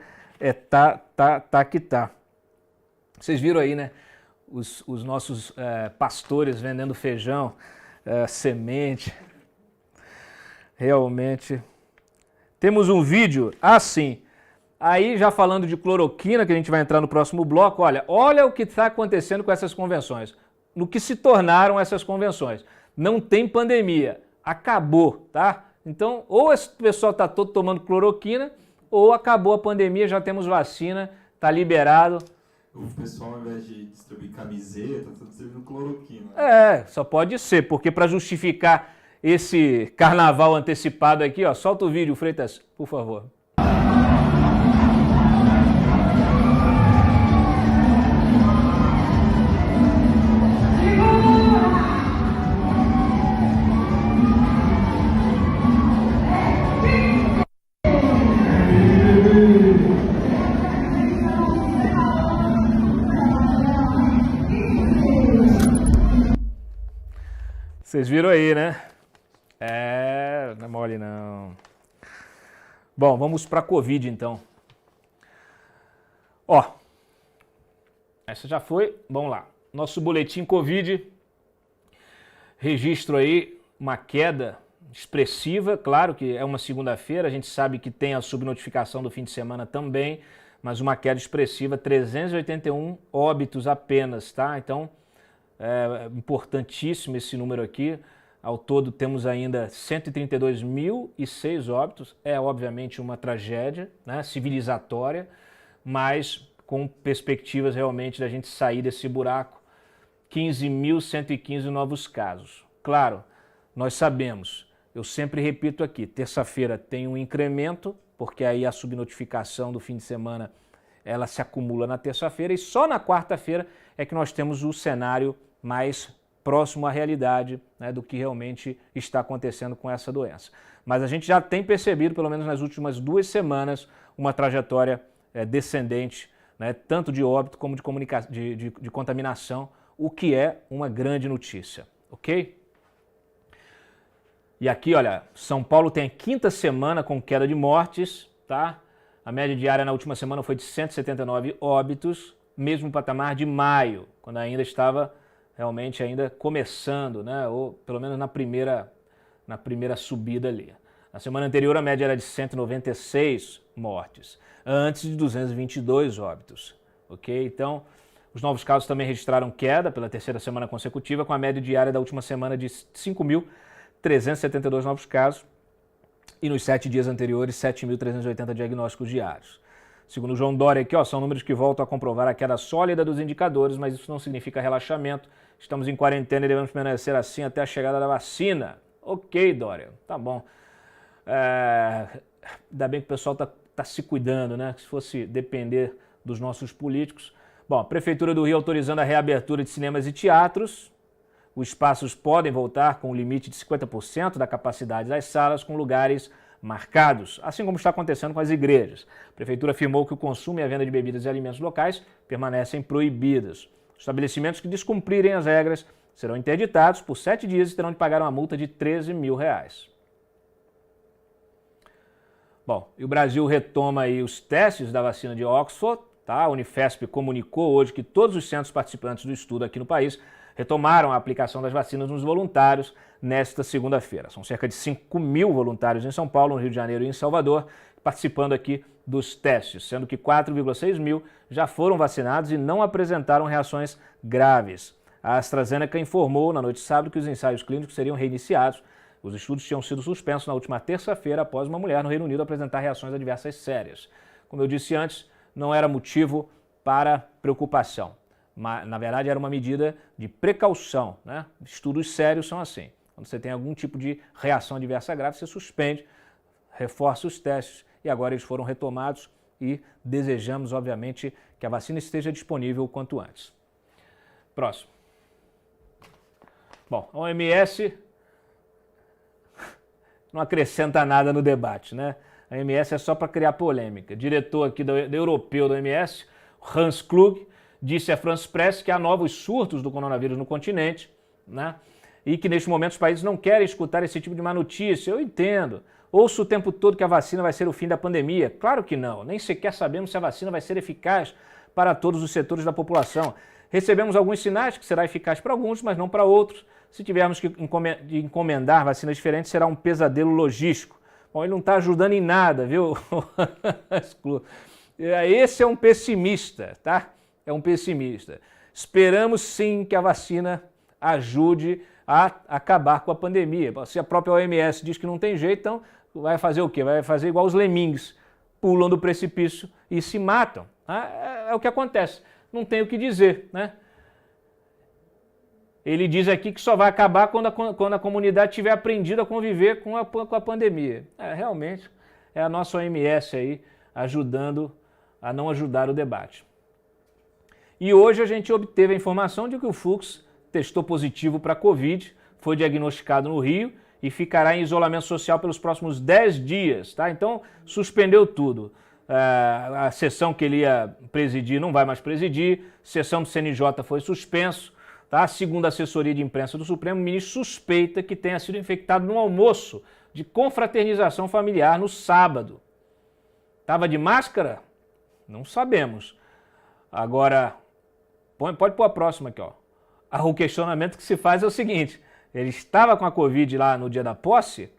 tá que tá. Vocês viram aí, né? Os nossos pastores vendendo feijão, semente. Realmente. Temos um vídeo, sim. Aí, já falando de cloroquina, que a gente vai entrar no próximo bloco, olha o que está acontecendo com essas convenções. No que se tornaram essas convenções. Não tem pandemia. Acabou, tá? Então, ou esse pessoal está todo tomando cloroquina, ou acabou a pandemia, já temos vacina, está liberado. O pessoal, ao invés de distribuir camiseta, está distribuindo cloroquina. Só pode ser, porque para justificar esse carnaval antecipado aqui, solta o vídeo, Freitas, por favor. Vocês viram aí, né? Não é mole não. Bom, vamos para a Covid então. Essa já foi, vamos lá. Nosso boletim Covid, registro aí uma queda expressiva, claro que é uma segunda-feira, a gente sabe que tem a subnotificação do fim de semana também, mas uma queda expressiva, 381 óbitos apenas, tá? Então, é importantíssimo esse número aqui. Ao todo temos ainda 132.006 óbitos. É obviamente uma tragédia, né, civilizatória, mas com perspectivas realmente da gente sair desse buraco. 15.115 novos casos. Claro, nós sabemos, eu sempre repito aqui, terça-feira tem um incremento, porque aí a subnotificação do fim de semana ela se acumula na terça-feira, e só na quarta-feira é que nós temos o cenário mais próximo à realidade, né, do que realmente está acontecendo com essa doença. Mas a gente já tem percebido, pelo menos nas últimas 2 semanas, uma trajetória descendente, né, tanto de óbito como de contaminação, o que é uma grande notícia, ok? E aqui, olha, São Paulo tem a 5ª semana com queda de mortes, tá? A média diária na última semana foi de 179 óbitos, mesmo patamar de maio, quando ainda estava realmente ainda começando, né? Ou pelo menos na primeira subida ali. Na semana anterior a média era de 196 mortes, antes de 222 óbitos, ok? Então, os novos casos também registraram queda pela 3ª semana consecutiva, com a média diária da última semana de 5.372 novos casos e nos 7 dias anteriores 7.380 diagnósticos diários. Segundo o João Dória aqui, são números que voltam a comprovar a queda sólida dos indicadores, mas isso não significa relaxamento. Estamos em quarentena e devemos permanecer assim até a chegada da vacina. Ok, Dória, tá bom. Ainda bem que o pessoal tá se cuidando, né? Se fosse depender dos nossos políticos. Bom, a Prefeitura do Rio autorizando a reabertura de cinemas e teatros. Os espaços podem voltar com o limite de 50% da capacidade das salas, com lugares marcados, assim como está acontecendo com as igrejas. A Prefeitura afirmou que o consumo e a venda de bebidas e alimentos locais permanecem proibidos. Os estabelecimentos que descumprirem as regras serão interditados por 7 dias e terão de pagar uma multa de R$13 mil. Bom, e o Brasil retoma aí os testes da vacina de Oxford, tá? A Unifesp comunicou hoje que todos os centros participantes do estudo aqui no país retomaram a aplicação das vacinas nos voluntários nesta segunda-feira. São cerca de 5.000 voluntários em São Paulo, no Rio de Janeiro e em Salvador, participando aqui dos testes, sendo que 4,6 mil já foram vacinados e não apresentaram reações graves. A AstraZeneca informou na noite de sábado que os ensaios clínicos seriam reiniciados. Os estudos tinham sido suspensos na última terça-feira após uma mulher no Reino Unido apresentar reações adversas sérias. Como eu disse antes, não era motivo para preocupação. Mas, na verdade, era uma medida de precaução, né? Estudos sérios são assim. Quando você tem algum tipo de reação adversa grave, você suspende, reforça os testes e agora eles foram retomados e desejamos, obviamente, que a vacina esteja disponível o quanto antes. Próximo. Bom, a OMS não acrescenta nada no debate, né? A OMS é só para criar polêmica. Diretor aqui do europeu da OMS, Hans Kluge, disse à France Press que há novos surtos do coronavírus no continente, né? E que neste momento os países não querem escutar esse tipo de má notícia. Eu entendo. Ouço o tempo todo que a vacina vai ser o fim da pandemia. Claro que não. Nem sequer sabemos se a vacina vai ser eficaz para todos os setores da população. Recebemos alguns sinais que será eficaz para alguns, mas não para outros. Se tivermos que encomendar vacinas diferentes, será um pesadelo logístico. Bom, ele não está ajudando em nada, viu? Esse é um pessimista, tá? É um pessimista. Esperamos sim que a vacina ajude a acabar com a pandemia. Se a própria OMS diz que não tem jeito, então vai fazer o quê? Vai fazer igual os lemmings, pulam do precipício e se matam. É o que acontece. Não tem o que dizer, né? Ele diz aqui que só vai acabar quando a comunidade tiver aprendido a conviver com a pandemia. Realmente, é a nossa OMS aí ajudando a não ajudar o debate. E hoje a gente obteve a informação de que o Fux testou positivo para a Covid, foi diagnosticado no Rio e ficará em isolamento social pelos próximos 10 dias, tá? Então, suspendeu tudo. A sessão que ele ia presidir não vai mais presidir, sessão do CNJ foi suspenso, tá? Segundo a assessoria de imprensa do Supremo, o ministro suspeita que tenha sido infectado num almoço de confraternização familiar no sábado. Estava de máscara? Não sabemos. Agora, pode pôr a próxima aqui, ó. O questionamento que se faz é o seguinte: ele estava com a Covid lá no dia da posse?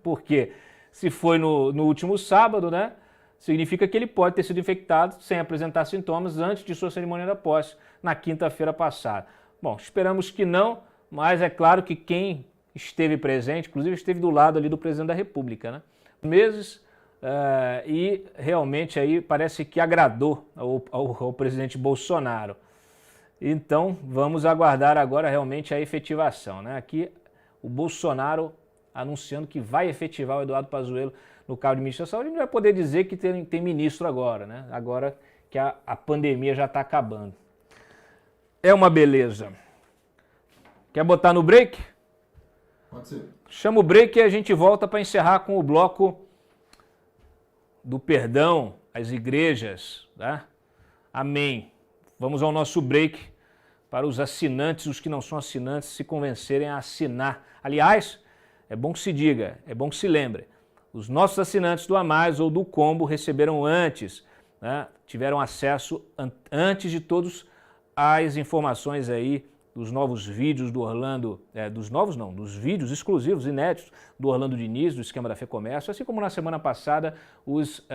Porque se foi no último sábado, né? Significa que ele pode ter sido infectado sem apresentar sintomas antes de sua cerimônia da posse, na quinta-feira passada. Bom, esperamos que não, mas é claro que quem esteve presente, inclusive esteve do lado ali do presidente da República, né? Meses, e realmente aí parece que agradou ao presidente Bolsonaro. Então, vamos aguardar agora realmente a efetivação, né? Aqui, o Bolsonaro anunciando que vai efetivar o Eduardo Pazuello no cargo de ministro da Saúde. A gente vai poder dizer que tem ministro agora, né? Agora que a pandemia já está acabando. É uma beleza. Quer botar no break? Pode ser. Chama o break e a gente volta para encerrar com o bloco do perdão às igrejas, tá? Amém. Vamos ao nosso break para os assinantes, os que não são assinantes, se convencerem a assinar. Aliás, é bom que se diga, é bom que se lembre, os nossos assinantes do A Mais ou do Combo receberam antes, né? Tiveram acesso antes de todos às informações aí dos novos vídeos do Orlando, dos vídeos exclusivos, inéditos, do Orlando Diniz, do esquema da FEComércio, assim como na semana passada os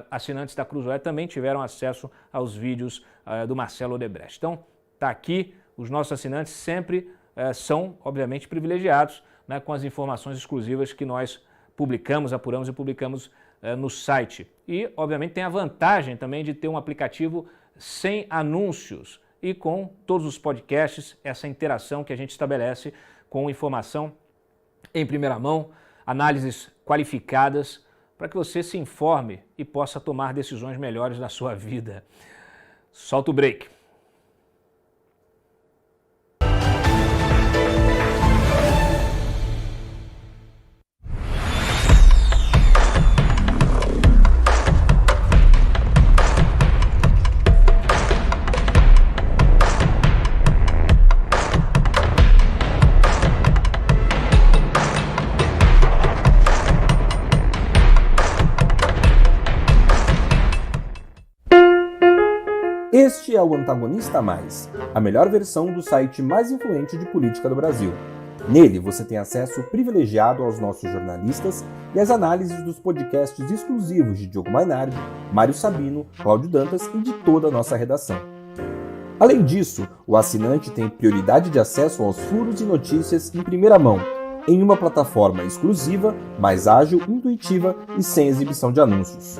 assinantes da Cruzoé também tiveram acesso aos vídeos do Marcelo Odebrecht. Então, está aqui, os nossos assinantes sempre são, obviamente, privilegiados, né, com as informações exclusivas que nós publicamos, apuramos e publicamos no site. E, obviamente, tem a vantagem também de ter um aplicativo sem anúncios, e com todos os podcasts, essa interação que a gente estabelece com informação em primeira mão, análises qualificadas, para que você se informe e possa tomar decisões melhores na sua vida. Solta o break. Este é o Antagonista Mais, a melhor versão do site mais influente de política do Brasil. Nele você tem acesso privilegiado aos nossos jornalistas e às análises dos podcasts exclusivos de Diogo Mainardi, Mário Sabino, Cláudio Dantas e de toda a nossa redação. Além disso, o assinante tem prioridade de acesso aos furos e notícias em primeira mão, em uma plataforma exclusiva, mais ágil, intuitiva e sem exibição de anúncios.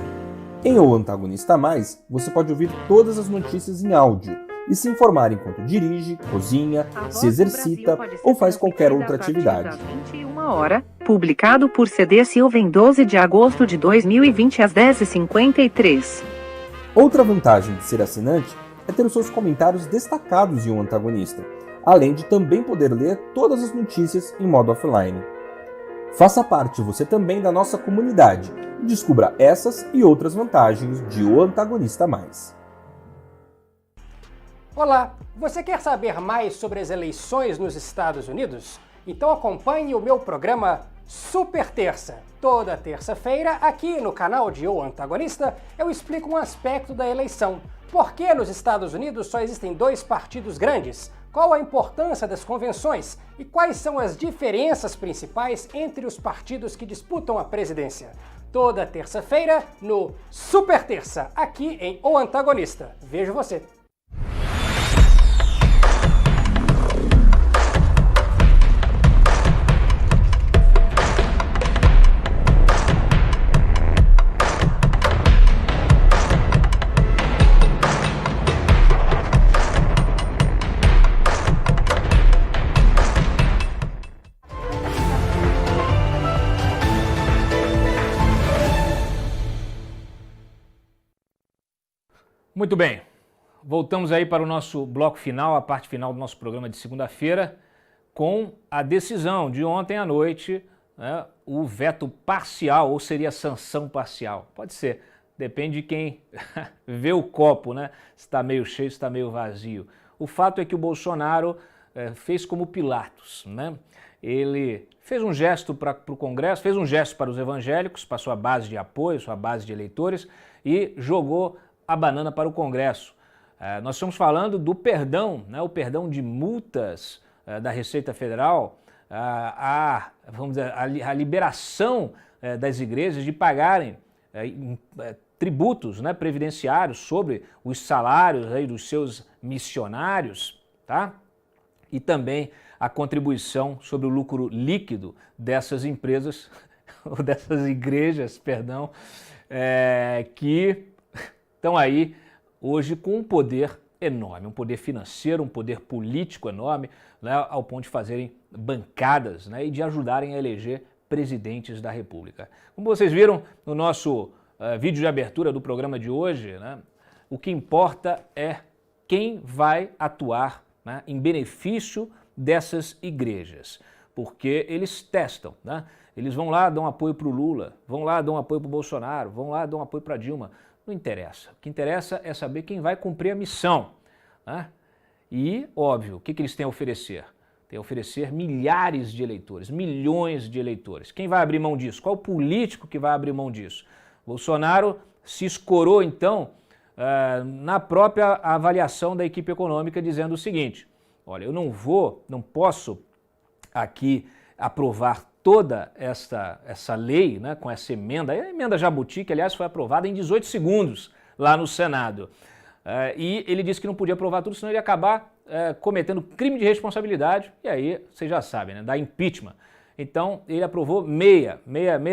Em O Antagonista Mais, você pode ouvir todas as notícias em áudio e se informar enquanto dirige, cozinha, se exercita ou faz qualquer outra atividade. 21h, publicado por CD Silva em 12 de agosto de 2020 às 10h53. Outra vantagem de ser assinante é ter os seus comentários destacados em O Antagonista, além de também poder ler todas as notícias em modo offline. Faça parte você também da nossa comunidade e descubra essas e outras vantagens de O Antagonista Mais. Olá, você quer saber mais sobre as eleições nos Estados Unidos? Então acompanhe o meu programa Super Terça. Toda terça-feira, aqui no canal de O Antagonista, eu explico um aspecto da eleição. Por que nos Estados Unidos só existem 2 partidos grandes? Qual a importância das convenções? E quais são as diferenças principais entre os partidos que disputam a presidência? Toda terça-feira no Super Terça, aqui em O Antagonista. Vejo você! Muito bem, voltamos aí para o nosso bloco final, a parte final do nosso programa de segunda-feira, com a decisão de ontem à noite, né, o veto parcial, ou seria sanção parcial. Pode ser, depende de quem vê o copo, né? Se está meio cheio, se está meio vazio. O fato é que o Bolsonaro fez como Pilatos, né? Ele fez um gesto para o Congresso, fez um gesto para os evangélicos, para sua base de apoio, sua base de eleitores, e jogou a banana para o Congresso. Nós estamos falando do perdão, né, o perdão de multas da Receita Federal, vamos dizer, a liberação das igrejas de pagarem tributos, né, previdenciários sobre os salários aí dos seus missionários, tá? E também a contribuição sobre o lucro líquido dessas empresas, ou dessas igrejas, perdão, que estão aí hoje com um poder enorme, um poder financeiro, um poder político enorme, né, ao ponto de fazerem bancadas, né, e de ajudarem a eleger presidentes da República. Como vocês viram no nosso vídeo de abertura do programa de hoje, né, o que importa é quem vai atuar, né, em benefício dessas igrejas, porque eles testam, né, eles vão lá, dão apoio para o Lula, vão lá, dão apoio para o Bolsonaro, vão lá, dão apoio para a Dilma. Não interessa. O que interessa é saber quem vai cumprir a missão, né? E, óbvio, o que eles têm a oferecer? Tem a oferecer milhares de eleitores, milhões de eleitores. Quem vai abrir mão disso? Qual político que vai abrir mão disso? Bolsonaro se escorou, então, na própria avaliação da equipe econômica, dizendo o seguinte: olha, eu não posso aqui aprovar toda essa lei, né, com essa emenda, a emenda Jabuti, que aliás foi aprovada em 18 segundos lá no Senado. E ele disse que não podia aprovar tudo, senão ele ia acabar cometendo crime de responsabilidade, e aí vocês já sabem, né, da impeachment. Então ele aprovou meia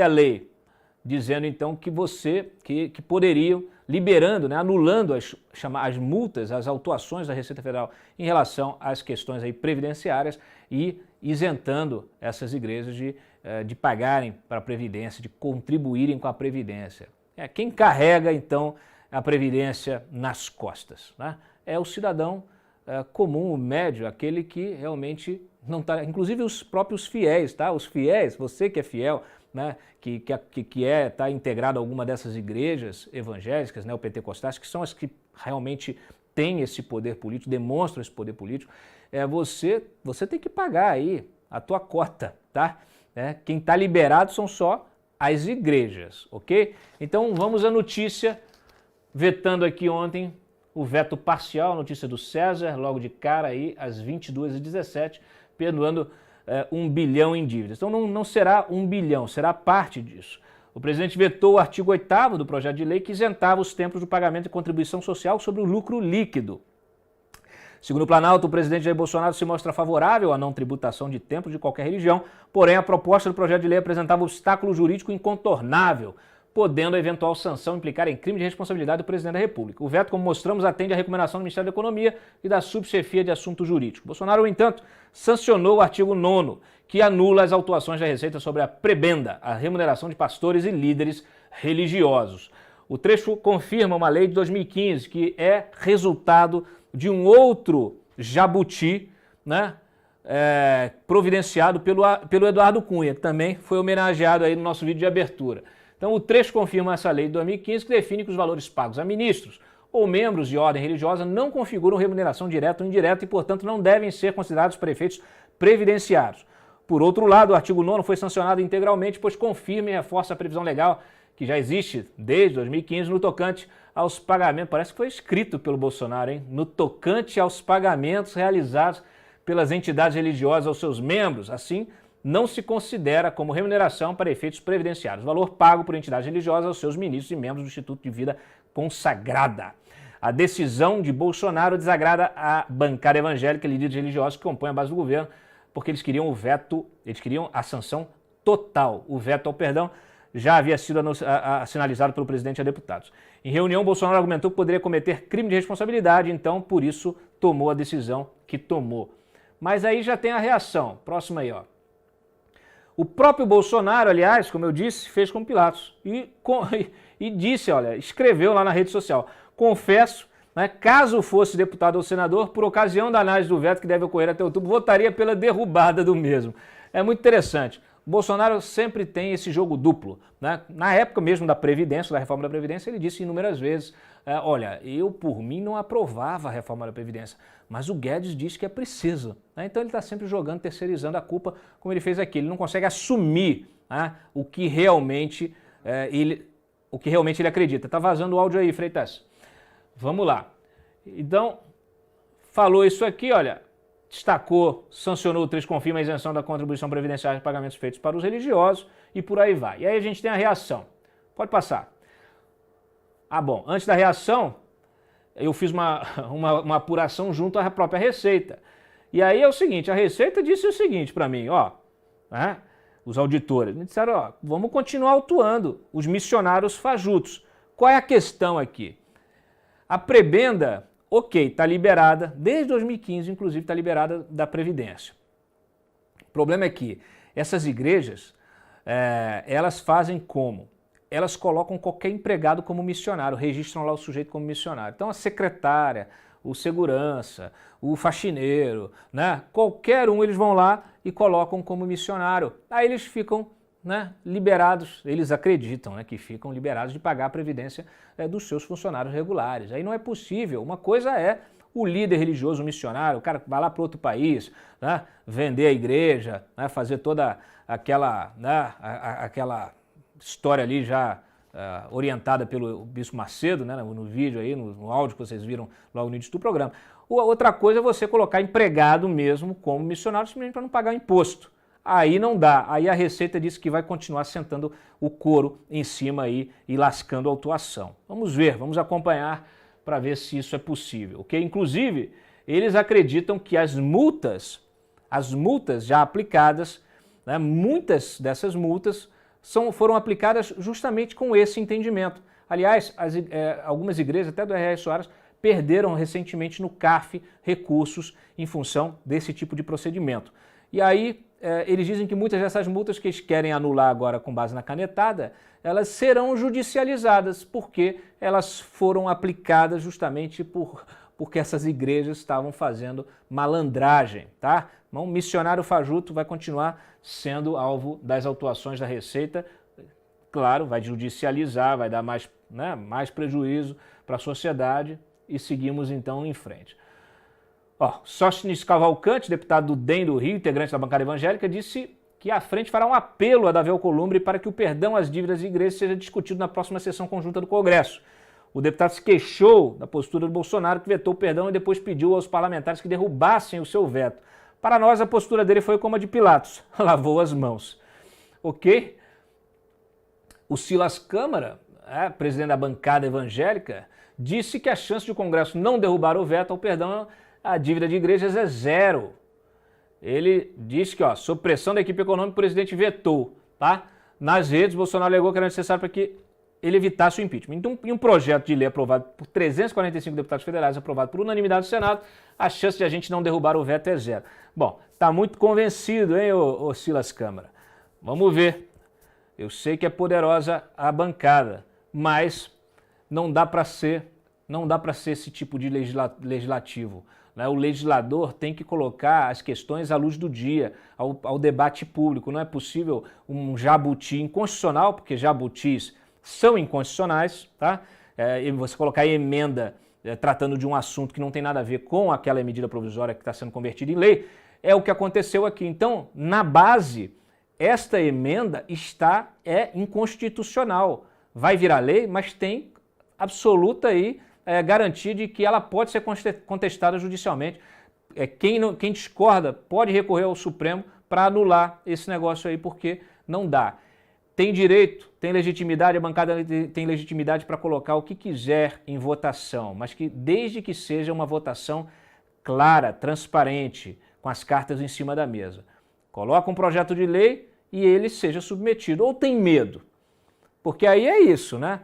lei, dizendo então que que poderiam, liberando, né, anulando as multas, as autuações da Receita Federal em relação às questões aí previdenciárias e isentando essas igrejas de pagarem para a Previdência, de contribuírem com a Previdência. Quem carrega, então, a Previdência nas costas, né? É o cidadão comum, o médio, aquele que realmente não está, inclusive os próprios fiéis, tá? Os fiéis, você que é fiel, né, que está integrado a alguma dessas igrejas evangélicas, né, ou pentecostais, que são as que realmente têm esse poder político, demonstram esse poder político, você tem que pagar aí a tua cota, tá? Quem está liberado são só as igrejas, ok? Então vamos à notícia, vetando aqui ontem o veto parcial, notícia do César, logo de cara aí às 22h17, perdoando 1 bilhão em dívidas. Então não será 1 bilhão, será parte disso. O presidente vetou o artigo 8º do projeto de lei que isentava os templos do pagamento de contribuição social sobre o lucro líquido. Segundo o Planalto, o presidente Jair Bolsonaro se mostra favorável à não tributação de templos de qualquer religião, porém a proposta do projeto de lei apresentava obstáculo jurídico incontornável, podendo a eventual sanção implicar em crime de responsabilidade do presidente da República. O veto, como mostramos, atende à recomendação do Ministério da Economia e da Subchefia de Assuntos Jurídicos. Bolsonaro, no entanto, sancionou o artigo 9º, que anula as autuações da Receita sobre a prebenda, a remuneração de pastores e líderes religiosos. O trecho confirma uma lei de 2015, que é resultado de um outro jabuti, né, providenciado pelo Eduardo Cunha, que também foi homenageado aí no nosso vídeo de abertura. Então, o trecho confirma essa lei de 2015, que define que os valores pagos a ministros ou membros de ordem religiosa não configuram remuneração direta ou indireta e, portanto, não devem ser considerados para efeitos previdenciários. Por outro lado, o artigo 9º foi sancionado integralmente, pois confirma e reforça a previsão legal que já existe desde 2015 no tocante aos pagamentos, parece que foi escrito pelo Bolsonaro, hein? No tocante aos pagamentos realizados pelas entidades religiosas aos seus membros, assim, não se considera como remuneração para efeitos previdenciários, o valor pago por entidades religiosas aos seus ministros e membros do Instituto de Vida Consagrada. A decisão de Bolsonaro desagrada a bancada evangélica e líderes religiosos que compõem a base do governo, porque eles queriam o veto, eles queriam a sanção total. O veto ao perdão já havia sido sinalizado pelo presidente a deputados. Em reunião, Bolsonaro argumentou que poderia cometer crime de responsabilidade, então, por isso, tomou a decisão que tomou. Mas aí já tem a reação. Próximo aí, ó. O próprio Bolsonaro, aliás, como eu disse, fez com Pilatos e disse, olha, escreveu lá na rede social: confesso, né, caso fosse deputado ou senador, por ocasião da análise do veto que deve ocorrer até outubro, votaria pela derrubada do mesmo. É muito interessante. O Bolsonaro sempre tem esse jogo duplo, né? Na época mesmo da Previdência, da reforma da Previdência, ele disse inúmeras vezes, olha, eu por mim não aprovava a reforma da Previdência, mas o Guedes disse que é preciso. Né? Então ele está sempre jogando, terceirizando a culpa, como ele fez aqui. Ele não consegue assumir, né, o que realmente ele acredita. Está vazando o áudio aí, Freitas. Vamos lá. Então, falou isso aqui, olha, destacou, sancionou o trecho, confirma a isenção da contribuição previdenciária de pagamentos feitos para os religiosos e por aí vai. E aí a gente tem a reação. Pode passar. Ah, bom, antes da reação, eu fiz uma apuração junto à própria Receita. E aí é o seguinte, a Receita disse o seguinte para mim, ó, né, os auditores, me disseram, ó, vamos continuar autuando os missionários fajutos. Qual é a questão aqui? A prebenda, ok, está liberada, desde 2015, inclusive, está liberada da Previdência. O problema é que essas igrejas, elas fazem como? Elas colocam qualquer empregado como missionário, registram lá o sujeito como missionário. Então a secretária, o segurança, o faxineiro, né, qualquer um, eles vão lá e colocam como missionário. Aí eles ficam, né, liberados, eles acreditam, né, que ficam liberados de pagar a previdência dos seus funcionários regulares. Aí não é possível. Uma coisa é o líder religioso, o missionário, o cara que vai lá para outro país, né, vender a igreja, né, fazer toda aquela, né, aquela história ali já orientada pelo Bispo Macedo, né, no vídeo aí, no áudio que vocês viram logo no início do programa. Outra coisa é você colocar empregado mesmo como missionário, simplesmente para não pagar imposto. Aí não dá. Aí a Receita disse que vai continuar sentando o couro em cima aí e lascando a autuação. Vamos ver, vamos acompanhar para ver se isso é possível. Okay? Inclusive, eles acreditam que as multas já aplicadas, né, muitas dessas multas foram aplicadas justamente com esse entendimento. Aliás, algumas igrejas, até do R.R. Soares, perderam recentemente no CARF recursos em função desse tipo de procedimento. E aí, eles dizem que muitas dessas multas que eles querem anular agora com base na canetada, elas serão judicializadas, porque elas foram aplicadas justamente porque essas igrejas estavam fazendo malandragem, tá? Então, o missionário fajuto vai continuar sendo alvo das autuações da Receita. Claro, vai judicializar, vai dar mais, né, mais prejuízo para a sociedade e seguimos então em frente. Sóstenes Cavalcante, deputado do DEM do Rio, integrante da bancada evangélica, disse que a frente fará um apelo a Davi Alcolumbre para que o perdão às dívidas de igrejas seja discutido na próxima sessão conjunta do Congresso. O deputado se queixou da postura do Bolsonaro, que vetou o perdão e depois pediu aos parlamentares que derrubassem o seu veto. Para nós, a postura dele foi como a de Pilatos, lavou as mãos. Ok? O Silas Câmara, presidente da bancada evangélica, disse que a chance de o Congresso não derrubar o veto ao perdão a dívida de igrejas é zero. Ele disse que, ó, sob pressão da equipe econômica, o presidente vetou, tá? Nas redes, Bolsonaro alegou que era necessário para que ele evitasse o impeachment. Então, em um projeto de lei aprovado por 345 deputados federais, aprovado por unanimidade do Senado, a chance de a gente não derrubar o veto é zero. Bom, tá muito convencido, hein, ô Silas Câmara? Vamos ver. Eu sei que é poderosa a bancada, mas não dá para ser esse tipo de legislativo. Né? O legislador tem que colocar as questões à luz do dia, ao debate público. Não é possível um jabuti inconstitucional, porque jabutis são inconstitucionais, tá? E você colocar emenda tratando de um assunto que não tem nada a ver com aquela medida provisória que está sendo convertida em lei, é o que aconteceu aqui. Então, na base, esta emenda é inconstitucional. Vai virar lei, mas tem absoluta aí garantia de que ela pode ser contestada judicialmente. Quem discorda pode recorrer ao Supremo para anular esse negócio aí, porque não dá. Tem direito, tem legitimidade, a bancada tem legitimidade para colocar o que quiser em votação, mas que desde que seja uma votação clara, transparente, com as cartas em cima da mesa. Coloca um projeto de lei e ele seja submetido. Ou tem medo? Porque aí é isso, né?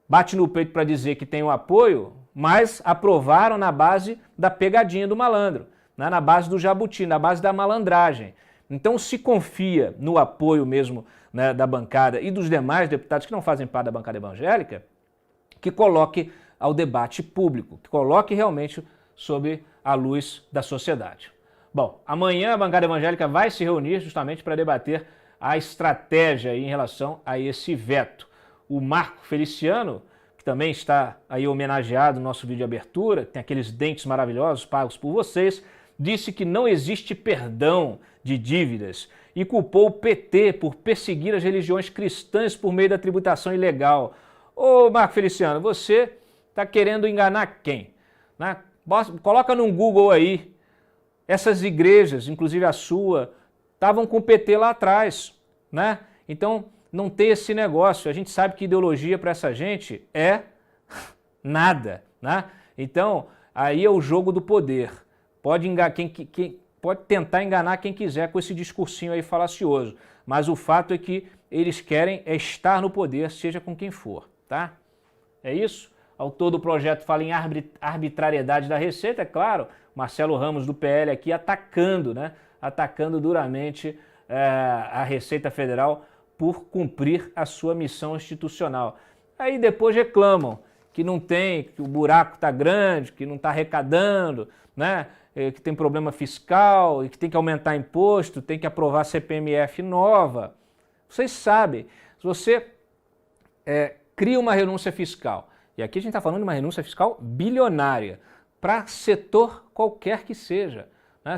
Bate no peito para dizer que tem o apoio, mas aprovaram na base da pegadinha do malandro, né? Na base do jabuti, na base da malandragem. Então se confia no apoio mesmo, né, da bancada e dos demais deputados que não fazem parte da bancada evangélica, que coloque ao debate público, que coloque realmente sob a luz da sociedade. Bom, amanhã a bancada evangélica vai se reunir justamente para debater a estratégia em relação a esse veto. O Marco Feliciano, que também está aí homenageado no nosso vídeo de abertura, tem aqueles dentes maravilhosos pagos por vocês, disse que não existe perdão de dívidas e culpou o PT por perseguir as religiões cristãs por meio da tributação ilegal. Ô Marco Feliciano, você está querendo enganar quem? Né? Coloca no Google aí, essas igrejas, inclusive a sua, estavam com o PT lá atrás, né? Então, não tem esse negócio. A gente sabe que ideologia para essa gente é nada, né? Então, aí é o jogo do poder. Pode tentar enganar quem quiser com esse discursinho aí falacioso, mas o fato é que eles querem estar no poder, seja com quem for, tá? É isso? Ao todo o projeto fala em arbitrariedade da Receita, é claro, Marcelo Ramos do PL aqui atacando, né? Atacando duramente a Receita Federal por cumprir a sua missão institucional. Aí depois reclamam que não tem, que o buraco está grande, que não está arrecadando, né? Que tem problema fiscal e que tem que aumentar imposto, tem que aprovar CPMF nova. Vocês sabem, se você cria uma renúncia fiscal, e aqui a gente está falando de uma renúncia fiscal bilionária, para setor qualquer que seja, né?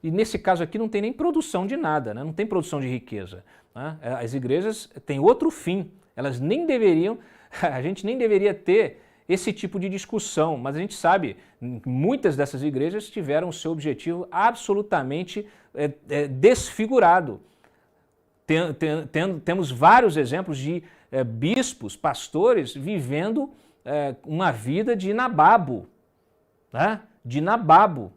E nesse caso aqui não tem nem produção de nada, né? Não tem produção de riqueza. Né? As igrejas têm outro fim, elas nem deveriam, a gente nem deveria ter esse tipo de discussão, mas a gente sabe, muitas dessas igrejas tiveram o seu objetivo absolutamente desfigurado. Temos vários exemplos de bispos, pastores, vivendo uma vida de nababo, né? De nababo.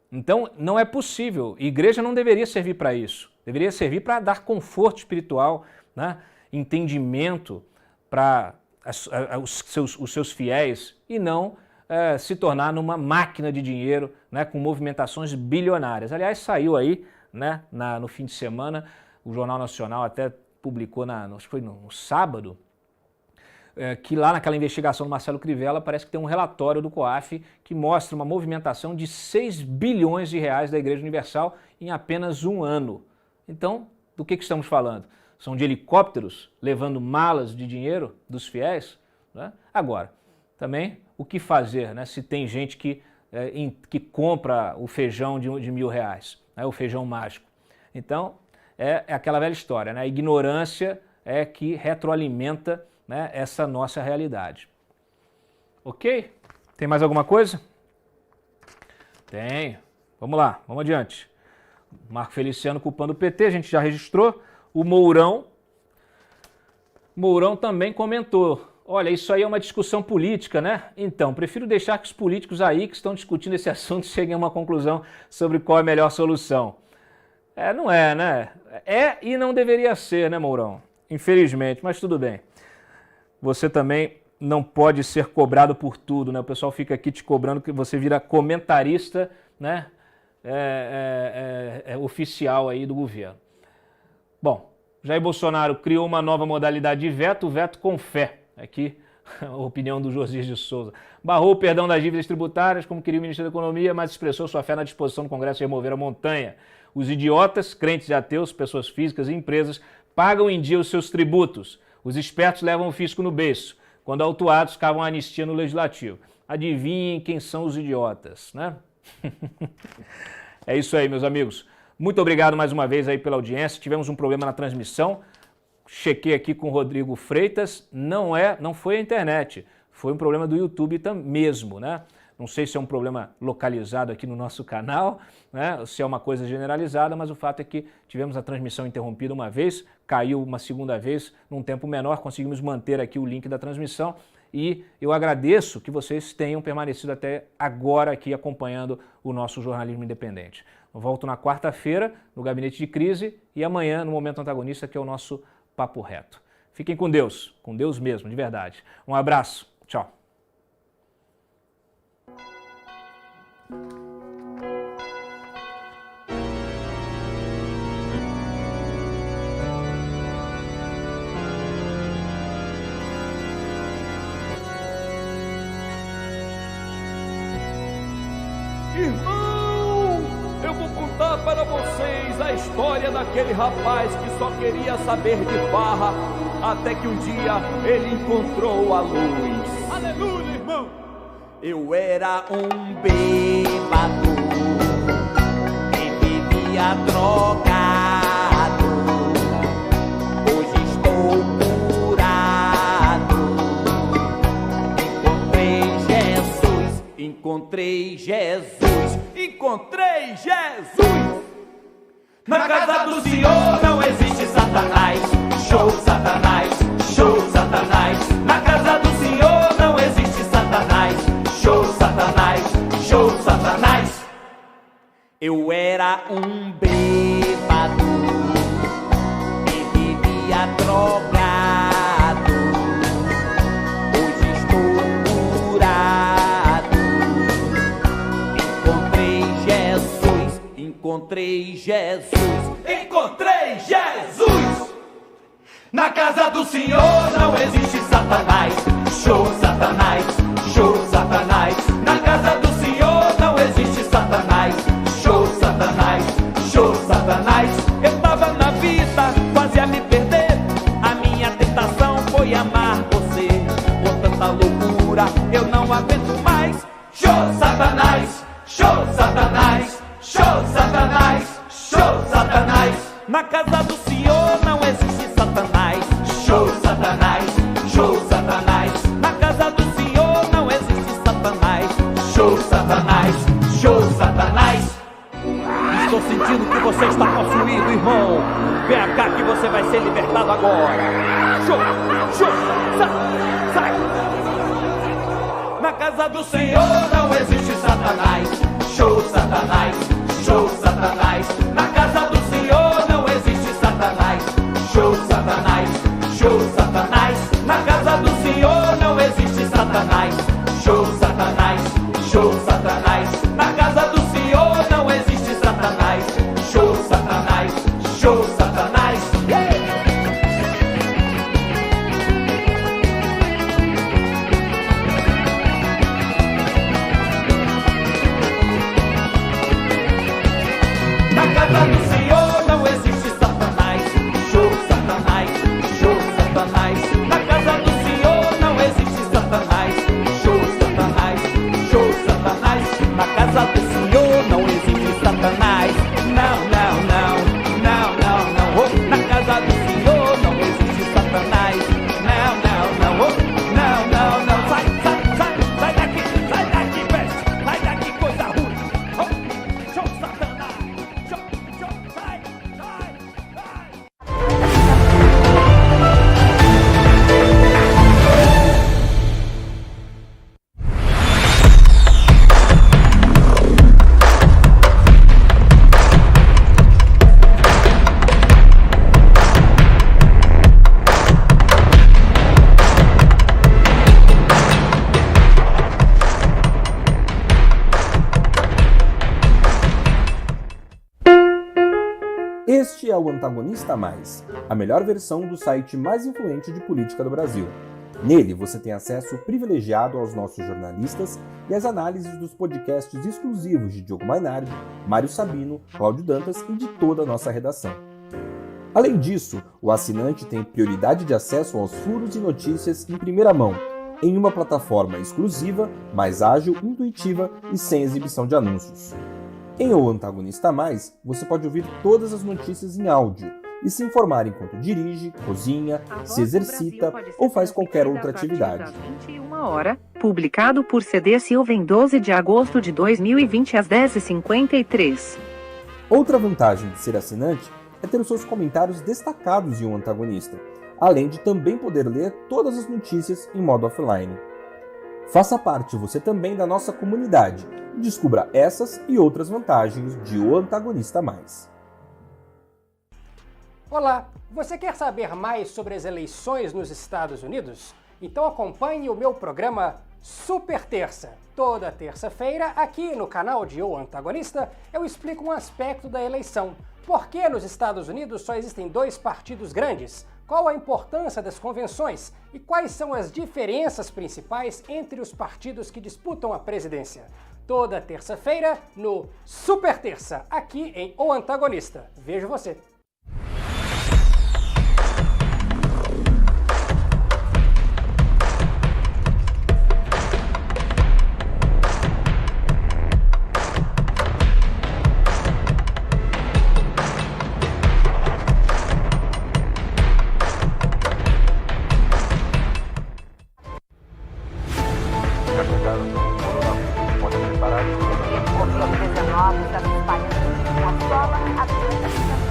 Então, não é possível. Igreja não deveria servir para isso. Deveria servir para dar conforto espiritual, né? Entendimento para os seus fiéis e não se tornar numa máquina de dinheiro, né, com movimentações bilionárias. Aliás, saiu aí, né, no fim de semana, o Jornal Nacional até publicou, acho que foi no sábado, que lá naquela investigação do Marcelo Crivella parece que tem um relatório do COAF que mostra uma movimentação de 6 bilhões de reais da Igreja Universal em apenas um ano. Então, do que estamos falando? São de helicópteros levando malas de dinheiro dos fiéis? Né? Agora, também o que fazer, né, se tem gente que compra o feijão de R$1.000, né, o feijão mágico? Então, é aquela velha história, né? A ignorância é que retroalimenta, né, essa nossa realidade. Ok? Tem mais alguma coisa? Tem. Vamos lá, vamos adiante. Marco Feliciano culpando o PT, a gente já registrou. O Mourão também comentou olha, isso aí é uma discussão política, né? Então, prefiro deixar que os políticos aí que estão discutindo esse assunto cheguem a uma conclusão sobre qual é a melhor solução. Não é, né? É e não deveria ser, né, Mourão? Infelizmente, mas tudo bem. Você também não pode ser cobrado por tudo, né? O pessoal fica aqui te cobrando que você vira comentarista, né? Oficial aí do governo. Bom, Jair Bolsonaro criou uma nova modalidade de veto, o veto com fé. Aqui a opinião do Josias de Souza. Barrou o perdão das dívidas tributárias, como queria o ministro da Economia, mas expressou sua fé na disposição do Congresso de remover a montanha. Os idiotas, crentes e ateus, pessoas físicas e empresas, pagam em dia os seus tributos. Os espertos levam o fisco no beiço, quando autuados cavam a anistia no Legislativo. Adivinhem quem são os idiotas, né? É isso aí, meus amigos. Muito obrigado mais uma vez aí pela audiência. Tivemos um problema na transmissão. Chequei aqui com o Rodrigo Freitas. Não foi a internet. Foi um problema do YouTube mesmo, né? Não sei se é um problema localizado aqui no nosso canal, né? Se é uma coisa generalizada, mas o fato é que tivemos a transmissão interrompida uma vez, caiu uma segunda vez num tempo menor, conseguimos manter aqui o link da transmissão e eu agradeço que vocês tenham permanecido até agora aqui acompanhando o nosso jornalismo independente. Eu volto na quarta-feira no Gabinete de Crise e amanhã no Momento Antagonista, que é o nosso Papo Reto. Fiquem com Deus mesmo, de verdade. Um abraço, tchau. Irmão, eu vou contar para vocês a história daquele rapaz que só queria saber de farra, até que um dia ele encontrou a luz. Aleluia, irmão! Eu era um bêbado e vivia drogado. Hoje estou curado. Encontrei Jesus. Encontrei Jesus. Na casa do Senhor não existe Satanás. Show Satanás, show Satanás. Na casa do Senhor não existe Satanás. Show Satanás, show Satanás. Eu era um bêbado e vivia drogado. Hoje estou curado. Encontrei Jesus. Encontrei Jesus. Na casa do Senhor não existe Satanás. Show Satanás, show Satanás. Na casa do Senhor não existe Satanás. Show Satanás, show Satanás. Eu tava na vida, quase a me perder. A minha tentação foi amar você. Com tanta loucura eu não aguento mais. Show Satanás, show Satanás. Show Satanás, show Satanás. Na casa do Senhor não existe Satanás. Show Satanás, show Satanás. Na casa do Senhor não existe Satanás. Show Satanás, show Satanás. Estou sentindo que você está possuído, irmão. Vem cá que você vai ser libertado agora. Show, show, sai. Na casa do Senhor não existe Satanás. Show Satanás, show Satanás. Na casa do Senhor não existe Satanás. Show Satanás, show Satanás. Na casa do Senhor não existe Satanás. Show Satanás, show Satanás. Na casa do Senhor não existe Satanás. Show Satanás, show Satanás. Na casa do Senhor não existe Satanás. Show Satanás, show Satanás. Na casa do Senhor não existe Satanás. Show Satanás, show Satanás. Este é o Antagonista Mais, a melhor versão do site mais influente de política do Brasil. Nele você tem acesso privilegiado aos nossos jornalistas e às análises dos podcasts exclusivos de Diogo Mainardi, Mário Sabino, Cláudio Dantas e de toda a nossa redação. Além disso, o assinante tem prioridade de acesso aos furos e notícias em primeira mão, em uma plataforma exclusiva, mais ágil, intuitiva e sem exibição de anúncios. Em O Antagonista Mais, você pode ouvir todas as notícias em áudio e se informar enquanto dirige, cozinha, se exercita ou faz qualquer outra atividade. 21h, publicado por CD Silva em 12 de agosto de 2020 às 10h53. Outra vantagem de ser assinante é ter os seus comentários destacados em Um Antagonista, além de também poder ler todas as notícias em modo offline. Faça parte você também da nossa comunidade e descubra essas e outras vantagens de O Antagonista Mais. Olá, você quer saber mais sobre as eleições nos Estados Unidos? Então acompanhe o meu programa Super Terça. Toda terça-feira, aqui no canal de O Antagonista, eu explico um aspecto da eleição. Por que nos Estados Unidos só existem 2 partidos grandes? Qual a importância das convenções e quais são as diferenças principais entre os partidos que disputam a presidência? Toda terça-feira no Super Terça, aqui em O Antagonista. Vejo você! O Covid-19 está se espalhando de uma forma apenas